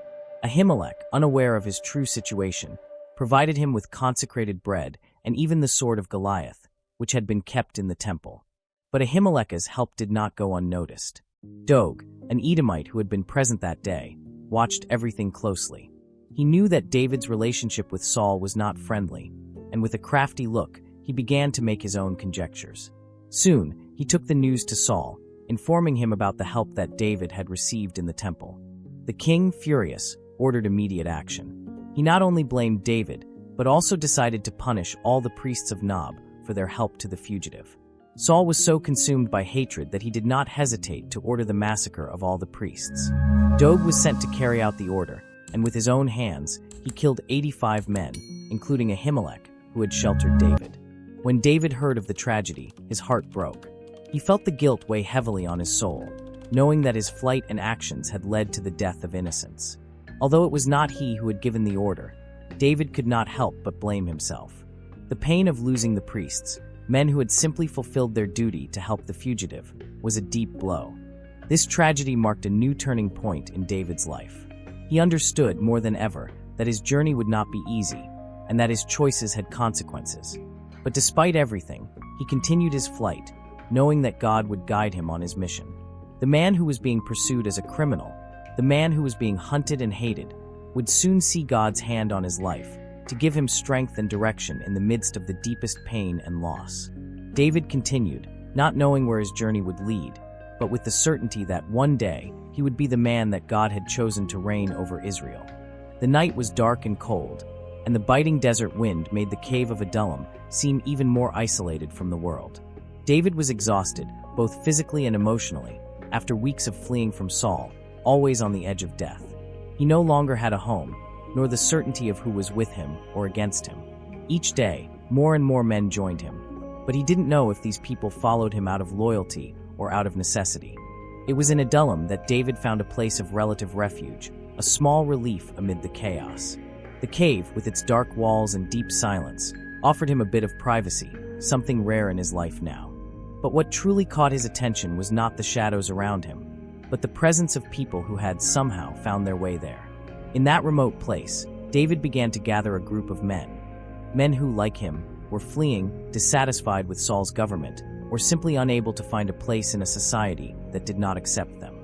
Ahimelech, unaware of his true situation, provided him with consecrated bread and even the sword of Goliath, which had been kept in the temple. But Ahimelech's help did not go unnoticed. Dog, an Edomite who had been present that day, watched everything closely. He knew that David's relationship with Saul was not friendly, and with a crafty look, he began to make his own conjectures. Soon, he took the news to Saul, informing him about the help that David had received in the temple. The king, furious, ordered immediate action. He not only blamed David, but also decided to punish all the priests of Nob for their help to the fugitive. Saul was so consumed by hatred that he did not hesitate to order the massacre of all the priests. Dog was sent to carry out the order, and with his own hands, he killed 85 men, including Ahimelech, who had sheltered David. When David heard of the tragedy, his heart broke. He felt the guilt weigh heavily on his soul, knowing that his flight and actions had led to the death of innocents. Although it was not he who had given the order, David could not help but blame himself. The pain of losing the priests, men who had simply fulfilled their duty to help the fugitive, was a deep blow. This tragedy marked a new turning point in David's life. He understood more than ever that his journey would not be easy, and that his choices had consequences. But despite everything, he continued his flight, knowing that God would guide him on his mission. The man who was being pursued as a criminal, the man who was being hunted and hated, would soon see God's hand on his life, to give him strength and direction in the midst of the deepest pain and loss. David continued, not knowing where his journey would lead, but with the certainty that one day he would be the man that God had chosen to reign over Israel. The night was dark and cold, and the biting desert wind made the cave of Adullam seem even more isolated from the world. David was exhausted, both physically and emotionally, after weeks of fleeing from Saul, always on the edge of death. He no longer had a home, nor the certainty of who was with him or against him. Each day, more and more men joined him, but he didn't know if these people followed him out of loyalty or out of necessity. It was in Adullam that David found a place of relative refuge, a small relief amid the chaos. The cave, with its dark walls and deep silence, offered him a bit of privacy, something rare in his life now. But what truly caught his attention was not the shadows around him, but the presence of people who had somehow found their way there. In that remote place, David began to gather a group of men who, like him, were fleeing, dissatisfied with Saul's government, or simply unable to find a place in a society that did not accept them.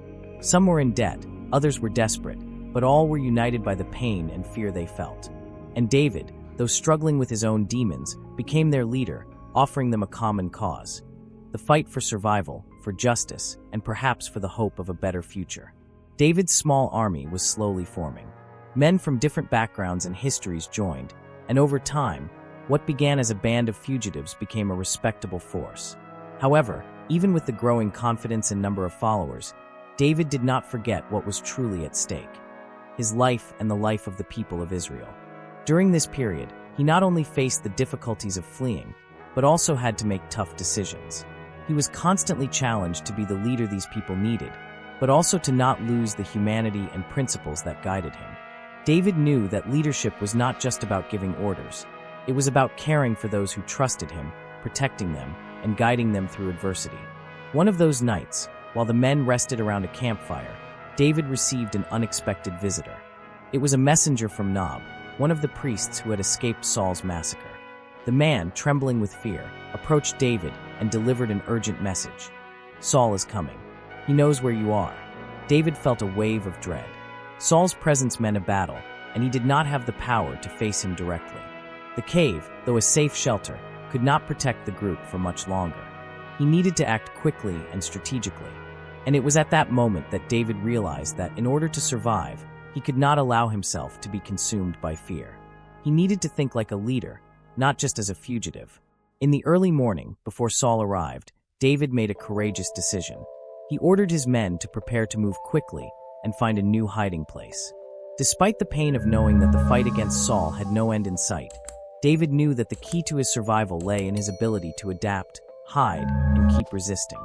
Some were in debt, others were desperate, but all were united by the pain and fear they felt. And David, though struggling with his own demons, became their leader, offering them a common cause: the fight for survival, for justice, and perhaps for the hope of a better future. David's small army was slowly forming. Men from different backgrounds and histories joined, and over time, what began as a band of fugitives became a respectable force. However, even with the growing confidence and number of followers, David did not forget what was truly at stake: his life and the life of the people of Israel. During this period, he not only faced the difficulties of fleeing, but also had to make tough decisions. He was constantly challenged to be the leader these people needed, but also to not lose the humanity and principles that guided him. David knew that leadership was not just about giving orders. It was about caring for those who trusted him, protecting them, and guiding them through adversity. One of those nights, while the men rested around a campfire, David received an unexpected visitor. It was a messenger from Nob, one of the priests who had escaped Saul's massacre. The man, trembling with fear, approached David and delivered an urgent message. "Saul is coming. He knows where you are." David felt a wave of dread. Saul's presence meant a battle, and he did not have the power to face him directly. The cave, though a safe shelter, could not protect the group for much longer. He needed to act quickly and strategically. And it was at that moment that David realized that in order to survive, he could not allow himself to be consumed by fear. He needed to think like a leader, not just as a fugitive. In the early morning, before Saul arrived, David made a courageous decision. He ordered his men to prepare to move quickly and find a new hiding place. Despite the pain of knowing that the fight against Saul had no end in sight, David knew that the key to his survival lay in his ability to adapt, hide, and keep resisting.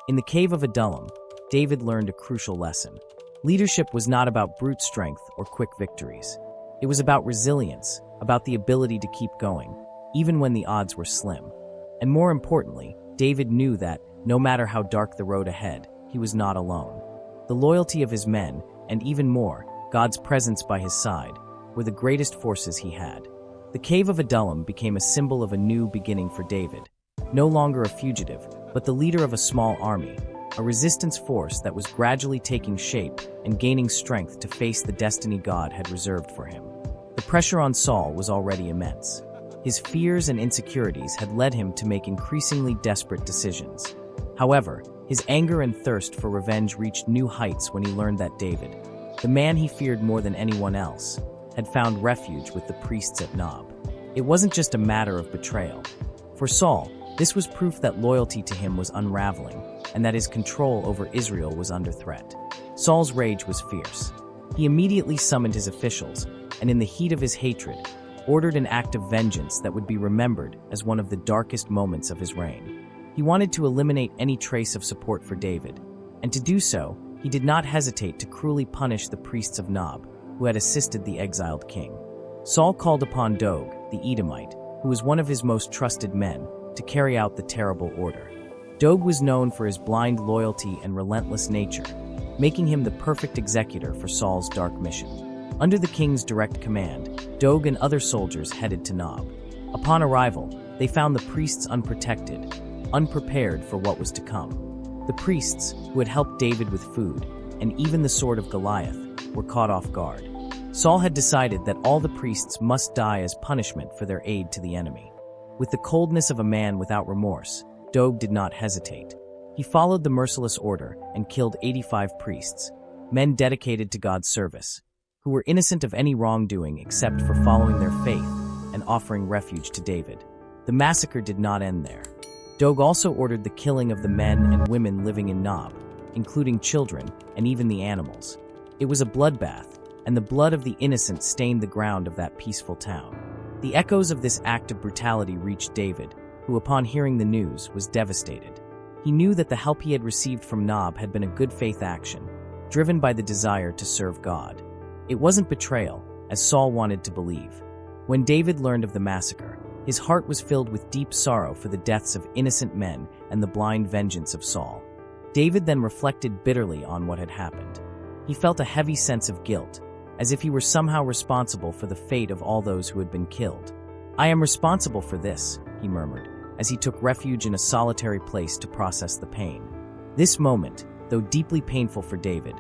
In the cave of Adullam, David learned a crucial lesson. Leadership was not about brute strength or quick victories. It was about resilience, about the ability to keep going, even when the odds were slim. And more importantly, David knew that, no matter how dark the road ahead, he was not alone. The loyalty of his men, and even more, God's presence by his side, were the greatest forces he had. The cave of Adullam became a symbol of a new beginning for David. No longer a fugitive, but the leader of a small army, a resistance force that was gradually taking shape and gaining strength to face the destiny God had reserved for him. The pressure on Saul was already immense. His fears and insecurities had led him to make increasingly desperate decisions. However, his anger and thirst for revenge reached new heights when he learned that David, the man he feared more than anyone else, had found refuge with the priests at Nob. It wasn't just a matter of betrayal. For Saul, this was proof that loyalty to him was unraveling, and that his control over Israel was under threat. Saul's rage was fierce. He immediately summoned his officials, and in the heat of his hatred, ordered an act of vengeance that would be remembered as one of the darkest moments of his reign. He wanted to eliminate any trace of support for David, and to do so, he did not hesitate to cruelly punish the priests of Nob, who had assisted the exiled king. Saul called upon Dog, the Edomite, who was one of his most trusted men, to carry out the terrible order. Dog was known for his blind loyalty and relentless nature, making him the perfect executor for Saul's dark mission. Under the king's direct command, Dog and other soldiers headed to Nob. Upon arrival, they found the priests unprotected, unprepared for what was to come. The priests, who had helped David with food, and even the sword of Goliath, were caught off guard. Saul had decided that all the priests must die as punishment for their aid to the enemy. With the coldness of a man without remorse, Dog did not hesitate. He followed the merciless order and killed 85 priests, men dedicated to God's service, who were innocent of any wrongdoing except for following their faith and offering refuge to David. The massacre did not end there. Dog also ordered the killing of the men and women living in Nob, including children and even the animals. It was a bloodbath, and the blood of the innocent stained the ground of that peaceful town. The echoes of this act of brutality reached David, who, upon hearing the news, was devastated. He knew that the help he had received from Nob had been a good faith action, driven by the desire to serve God. It wasn't betrayal, as Saul wanted to believe. When David learned of the massacre, his heart was filled with deep sorrow for the deaths of innocent men and the blind vengeance of Saul. David then reflected bitterly on what had happened. He felt a heavy sense of guilt, as if he were somehow responsible for the fate of all those who had been killed. "I am responsible for this," he murmured, as he took refuge in a solitary place to process the pain. This moment, though deeply painful for David,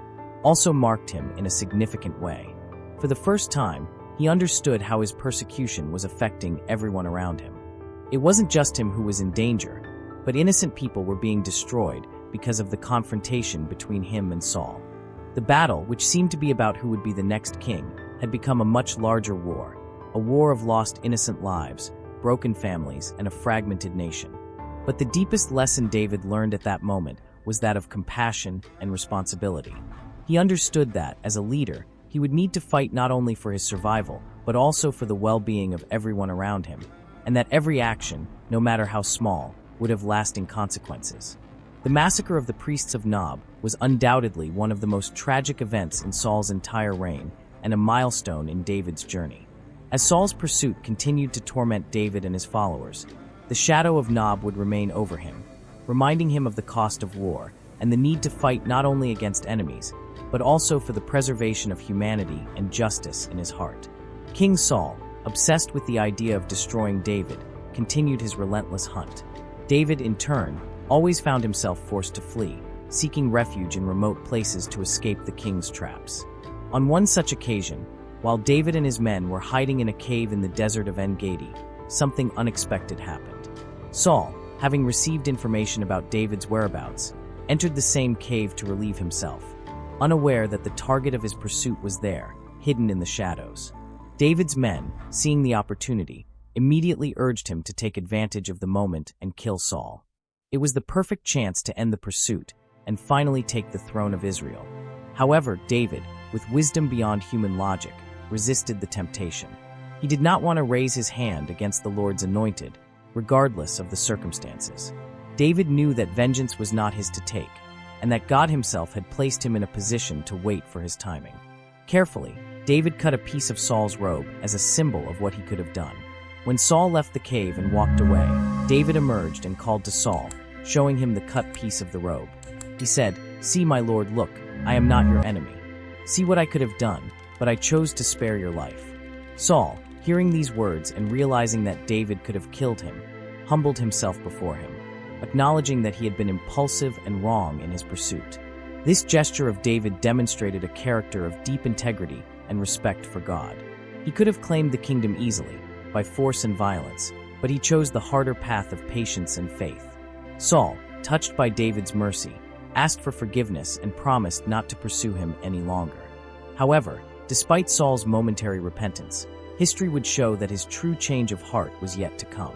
also marked him in a significant way. For the first time, he understood how his persecution was affecting everyone around him. It wasn't just him who was in danger, but innocent people were being destroyed because of the confrontation between him and Saul. The battle, which seemed to be about who would be the next king, had become a much larger war, a war of lost innocent lives, broken families, and a fragmented nation. But the deepest lesson David learned at that moment was that of compassion and responsibility. He understood that, as a leader, he would need to fight not only for his survival, but also for the well-being of everyone around him, and that every action, no matter how small, would have lasting consequences. The massacre of the priests of Nob was undoubtedly one of the most tragic events in Saul's entire reign and a milestone in David's journey. As Saul's pursuit continued to torment David and his followers, the shadow of Nob would remain over him, reminding him of the cost of war and the need to fight not only against enemies, but also for the preservation of humanity and justice in his heart. King Saul, obsessed with the idea of destroying David, continued his relentless hunt. David, in turn, always found himself forced to flee, seeking refuge in remote places to escape the king's traps. On one such occasion, while David and his men were hiding in a cave in the desert of En-Gedi, something unexpected happened. Saul, having received information about David's whereabouts, entered the same cave to relieve himself, unaware that the target of his pursuit was there, hidden in the shadows. David's men, seeing the opportunity, immediately urged him to take advantage of the moment and kill Saul. It was the perfect chance to end the pursuit and finally take the throne of Israel. However, David, with wisdom beyond human logic, resisted the temptation. He did not want to raise his hand against the Lord's anointed, regardless of the circumstances. David knew that vengeance was not his to take, and that God himself had placed him in a position to wait for his timing. Carefully, David cut a piece of Saul's robe as a symbol of what he could have done. When Saul left the cave and walked away, David emerged and called to Saul, showing him the cut piece of the robe. He said, "See, my lord, look, I am not your enemy. See what I could have done, but I chose to spare your life." Saul, hearing these words and realizing that David could have killed him, humbled himself before him, acknowledging that he had been impulsive and wrong in his pursuit. This gesture of David demonstrated a character of deep integrity and respect for God. He could have claimed the kingdom easily, by force and violence, but he chose the harder path of patience and faith. Saul, touched by David's mercy, asked for forgiveness and promised not to pursue him any longer. However, despite Saul's momentary repentance, history would show that his true change of heart was yet to come.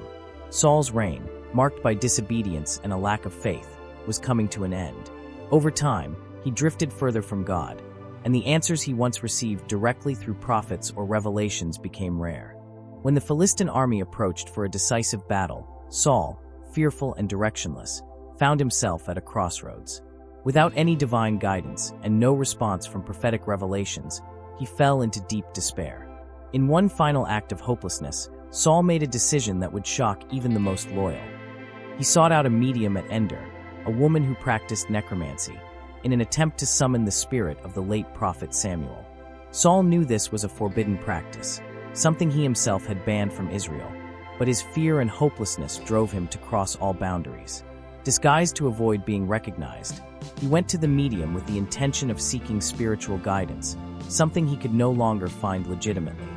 Saul's reign, marked by disobedience and a lack of faith, was coming to an end. Over time, he drifted further from God, and the answers he once received directly through prophets or revelations became rare. When the Philistine army approached for a decisive battle, Saul, fearful and directionless, found himself at a crossroads. Without any divine guidance and no response from prophetic revelations, he fell into deep despair. In one final act of hopelessness, Saul made a decision that would shock even the most loyal. He sought out a medium at Endor, a woman who practiced necromancy, in an attempt to summon the spirit of the late prophet Samuel. Saul knew this was a forbidden practice, something he himself had banned from Israel, but his fear and hopelessness drove him to cross all boundaries. Disguised to avoid being recognized, he went to the medium with the intention of seeking spiritual guidance, something he could no longer find legitimately.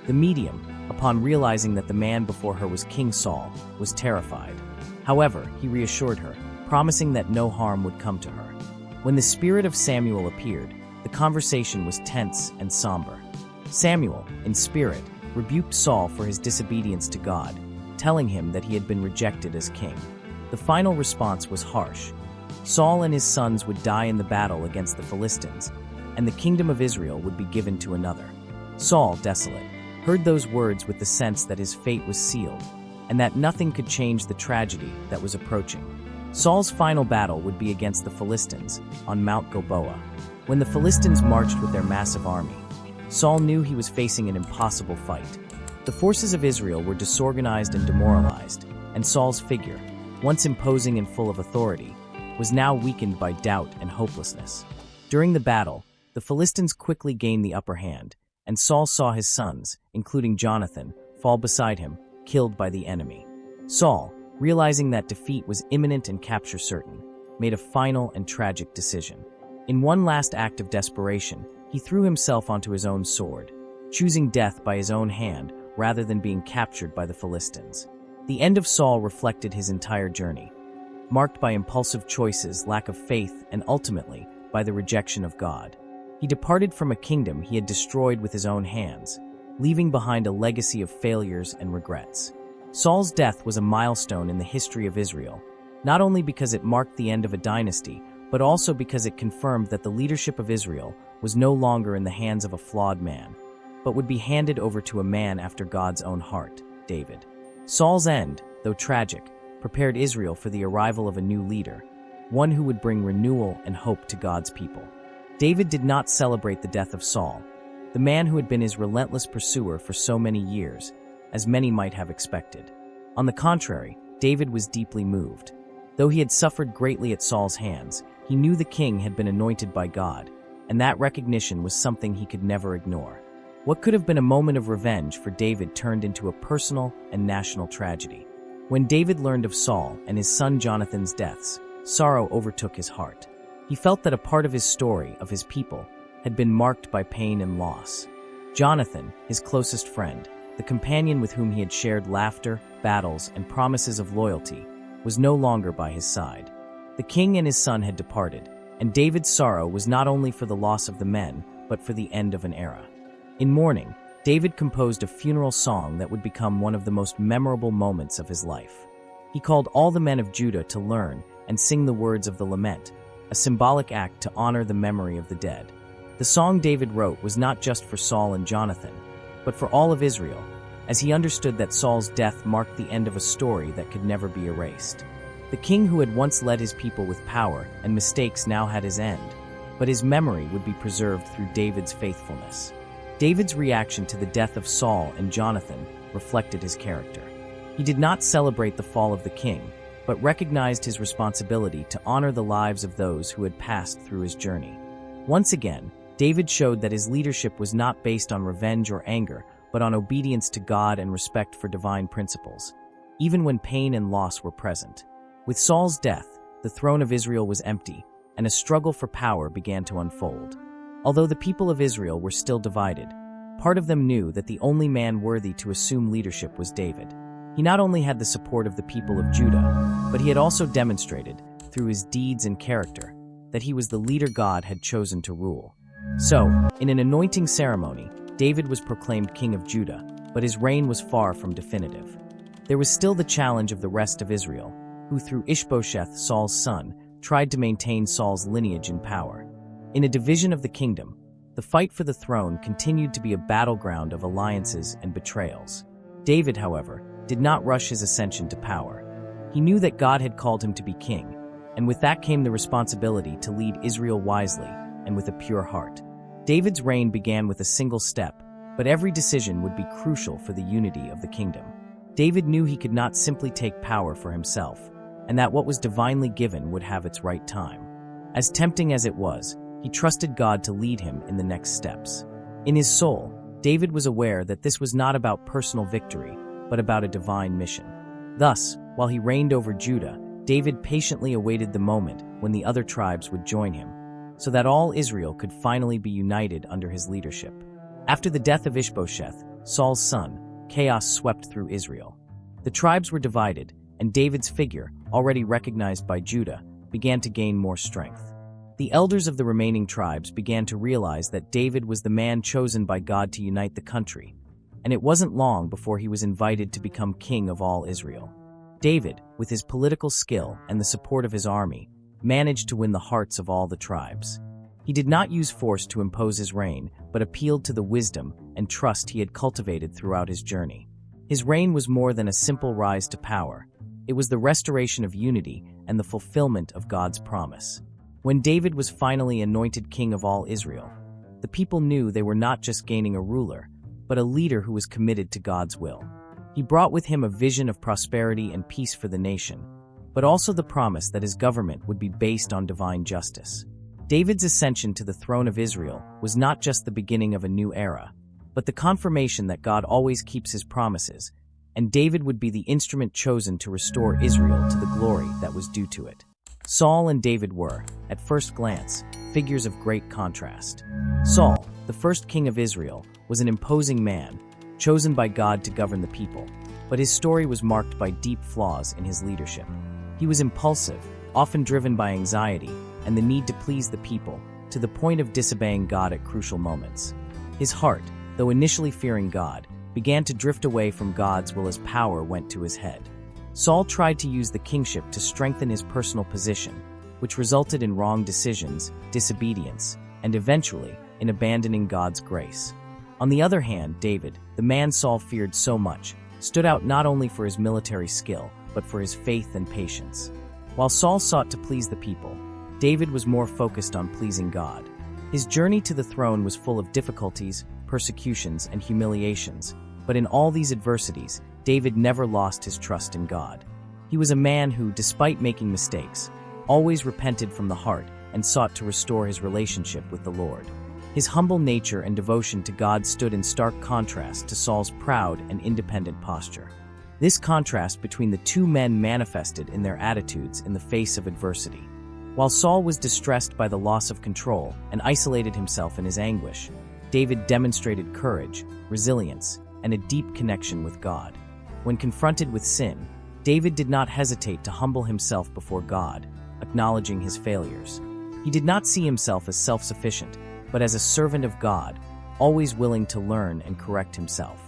The medium, upon realizing that the man before her was King Saul, was terrified. However, he reassured her, promising that no harm would come to her. When the spirit of Samuel appeared, the conversation was tense and somber. Samuel, in spirit, rebuked Saul for his disobedience to God, telling him that he had been rejected as king. The final response was harsh. Saul and his sons would die in the battle against the Philistines, and the kingdom of Israel would be given to another. Saul, desolate, heard those words with the sense that his fate was sealed, and that nothing could change the tragedy that was approaching. Saul's final battle would be against the Philistines on Mount Gilboa. When the Philistines marched with their massive army, Saul knew he was facing an impossible fight. The forces of Israel were disorganized and demoralized, and Saul's figure, once imposing and full of authority, was now weakened by doubt and hopelessness. During the battle, the the Philistines quickly gained the upper hand, and Saul saw his sons, including Jonathan, fall beside him, killed by the enemy. Saul, realizing that defeat was imminent and capture certain, made a final and tragic decision. In one last act of desperation, he threw himself onto his own sword, choosing death by his own hand rather than being captured by the Philistines. The end of Saul reflected his entire journey, marked by impulsive choices, lack of faith, and ultimately, by the rejection of God. He departed from a kingdom he had destroyed with his own hands, leaving behind a legacy of failures and regrets. Saul's death was a milestone in the history of Israel, not only because it marked the end of a dynasty, but also because it confirmed that the leadership of Israel was no longer in the hands of a flawed man, but would be handed over to a man after God's own heart, David. Saul's end, though tragic, prepared Israel for the arrival of a new leader, one who would bring renewal and hope to God's people. David did not celebrate the death of Saul, the man who had been his relentless pursuer for so many years, as many might have expected. On the contrary, David was deeply moved. Though he had suffered greatly at Saul's hands, he knew the king had been anointed by God, and that recognition was something he could never ignore. What could have been a moment of revenge for David turned into a personal and national tragedy. When David learned of Saul and his son Jonathan's deaths, sorrow overtook his heart. He felt that a part of his story, of his people, had been marked by pain and loss. Jonathan, his closest friend, the companion with whom he had shared laughter, battles, and promises of loyalty, was no longer by his side. The king and his son had departed, and David's sorrow was not only for the loss of the men, but for the end of an era. In mourning, David composed a funeral song that would become one of the most memorable moments of his life. He called all the men of Judah to learn and sing the words of the lament, a symbolic act to honor the memory of the dead. The song David wrote was not just for Saul and Jonathan, but for all of Israel, as he understood that Saul's death marked the end of a story that could never be erased. The king who had once led his people with power and mistakes now had his end, but his memory would be preserved through David's faithfulness. David's reaction to the death of Saul and Jonathan reflected his character. He did not celebrate the fall of the king, but recognized his responsibility to honor the lives of those who had passed through his journey. Once again, David showed that his leadership was not based on revenge or anger, but on obedience to God and respect for divine principles, even when pain and loss were present. With Saul's death, the throne of Israel was empty, and a struggle for power began to unfold. Although the people of Israel were still divided, part of them knew that the only man worthy to assume leadership was David. He not only had the support of the people of Judah, but he had also demonstrated, through his deeds and character, that he was the leader God had chosen to rule. So, in an anointing ceremony, David was proclaimed king of Judah, but his reign was far from definitive. There was still the challenge of the rest of Israel, who through Ishbosheth, Saul's son, tried to maintain Saul's lineage and power. In a division of the kingdom, the fight for the throne continued to be a battleground of alliances and betrayals. David, however, did not rush his ascension to power. He knew that God had called him to be king, and with that came the responsibility to lead Israel wisely and with a pure heart. David's reign began with a single step, but every decision would be crucial for the unity of the kingdom. David knew he could not simply take power for himself, and that what was divinely given would have its right time. As tempting as it was, he trusted God to lead him in the next steps. In his soul, David was aware that this was not about personal victory, but about a divine mission. Thus, while he reigned over Judah, David patiently awaited the moment when the other tribes would join him, so that all Israel could finally be united under his leadership. After the death of Ishbosheth, Saul's son, chaos swept through Israel. The tribes were divided, and David's figure, already recognized by Judah, began to gain more strength. The elders of the remaining tribes began to realize that David was the man chosen by God to unite the country, and it wasn't long before he was invited to become king of all Israel. David, with his political skill and the support of his army, managed to win the hearts of all the tribes. He did not use force to impose his reign, but appealed to the wisdom and trust he had cultivated throughout his journey. His reign was more than a simple rise to power. It was the restoration of unity and the fulfillment of God's promise. When David was finally anointed king of all Israel, the people knew they were not just gaining a ruler, but a leader who was committed to God's will. He brought with him a vision of prosperity and peace for the nation, but also the promise that his government would be based on divine justice. David's ascension to the throne of Israel was not just the beginning of a new era, but the confirmation that God always keeps his promises, and David would be the instrument chosen to restore Israel to the glory that was due to it. Saul and David were, at first glance, figures of great contrast. Saul, the first king of Israel, was an imposing man, chosen by God to govern the people, but his story was marked by deep flaws in his leadership. He was impulsive, often driven by anxiety and the need to please the people, to the point of disobeying God at crucial moments. His heart, though initially fearing God, began to drift away from God's will as power went to his head. Saul tried to use the kingship to strengthen his personal position, which resulted in wrong decisions, disobedience, and eventually in abandoning God's grace. On the other hand, David, the man Saul feared so much, stood out not only for his military skill, but for his faith and patience. While Saul sought to please the people, David was more focused on pleasing God. His journey to the throne was full of difficulties, persecutions, and humiliations, but in all these adversities, David never lost his trust in God. He was a man who, despite making mistakes, always repented from the heart and sought to restore his relationship with the Lord. His humble nature and devotion to God stood in stark contrast to Saul's proud and independent posture. This contrast between the two men manifested in their attitudes in the face of adversity. While Saul was distressed by the loss of control and isolated himself in his anguish, David demonstrated courage, resilience, and a deep connection with God. When confronted with sin, David did not hesitate to humble himself before God, acknowledging his failures. He did not see himself as self-sufficient, but as a servant of God, always willing to learn and correct himself.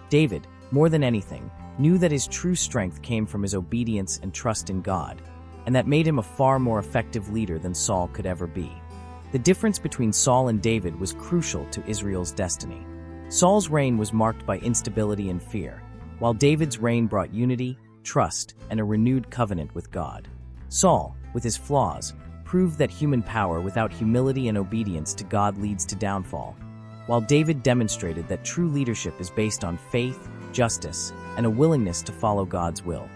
David, more than anything, knew that his true strength came from his obedience and trust in God, and that made him a far more effective leader than Saul could ever be. The difference between Saul and David was crucial to Israel's destiny. Saul's reign was marked by instability and fear, while David's reign brought unity, trust, and a renewed covenant with God. Saul, with his flaws, proved that human power without humility and obedience to God leads to downfall, while David demonstrated that true leadership is based on faith, justice, and a willingness to follow God's will,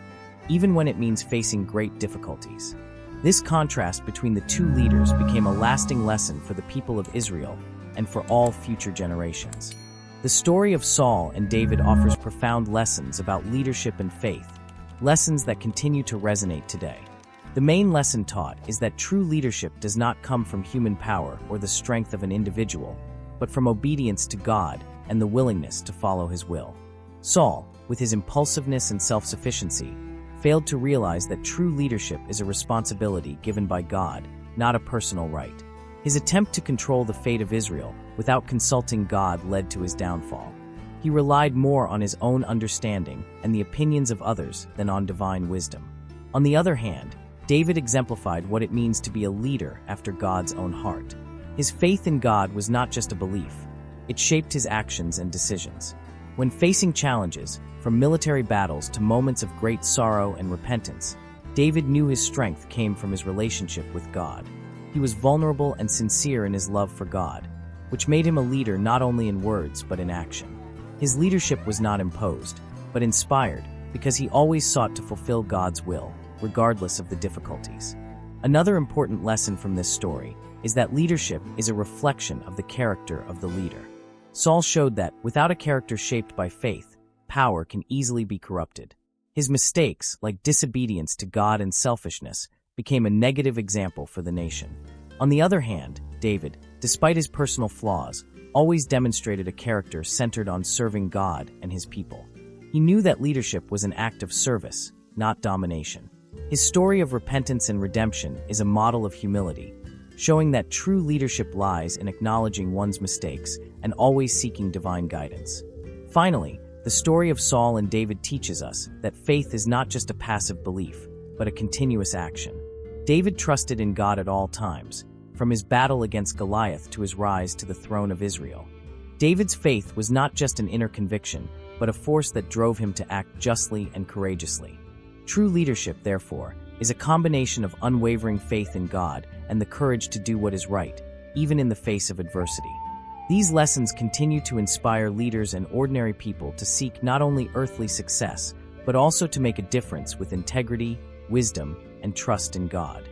even when it means facing great difficulties. This contrast between the two leaders became a lasting lesson for the people of Israel and for all future generations. The story of Saul and David offers profound lessons about leadership and faith, lessons that continue to resonate today. The main lesson taught is that true leadership does not come from human power or the strength of an individual, but from obedience to God and the willingness to follow his will. Saul, with his impulsiveness and self-sufficiency, failed to realize that true leadership is a responsibility given by God, not a personal right. His attempt to control the fate of Israel without consulting God led to his downfall. He relied more on his own understanding and the opinions of others than on divine wisdom. On the other hand, David exemplified what it means to be a leader after God's own heart. His faith in God was not just a belief. It shaped his actions and decisions. When facing challenges, from military battles to moments of great sorrow and repentance, David knew his strength came from his relationship with God. He was vulnerable and sincere in his love for God, which made him a leader not only in words but in action. His leadership was not imposed, but inspired, because he always sought to fulfill God's will, regardless of the difficulties. Another important lesson from this story is that leadership is a reflection of the character of the leader. Saul showed that, without a character shaped by faith, power can easily be corrupted. His mistakes, like disobedience to God and selfishness, became a negative example for the nation. On the other hand, David, despite his personal flaws, always demonstrated a character centered on serving God and his people. He knew that leadership was an act of service, not domination. His story of repentance and redemption is a model of humility, showing that true leadership lies in acknowledging one's mistakes and always seeking divine guidance. Finally, the story of Saul and David teaches us that faith is not just a passive belief, but a continuous action. David trusted in God at all times, from his battle against Goliath to his rise to the throne of Israel. David's faith was not just an inner conviction, but a force that drove him to act justly and courageously. True leadership, therefore, is a combination of unwavering faith in God and the courage to do what is right, even in the face of adversity. These lessons continue to inspire leaders and ordinary people to seek not only earthly success, but also to make a difference with integrity, wisdom, and trust in God.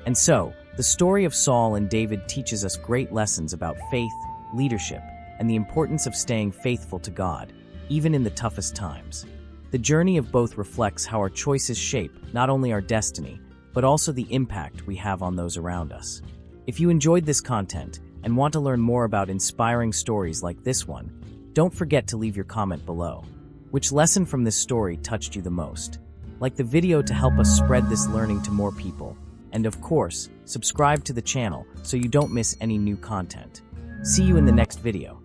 And so, The story of Saul and David teaches us great lessons about faith, leadership, and the importance of staying faithful to God, even in the toughest times. The journey of both reflects how our choices shape not only our destiny, but also the impact we have on those around us. If you enjoyed this content and want to learn more about inspiring stories like this one, don't forget to leave your comment below. Which lesson from this story touched you the most? Like the video to help us spread this learning to more people. And of course, subscribe to the channel so you don't miss any new content. See you in the next video.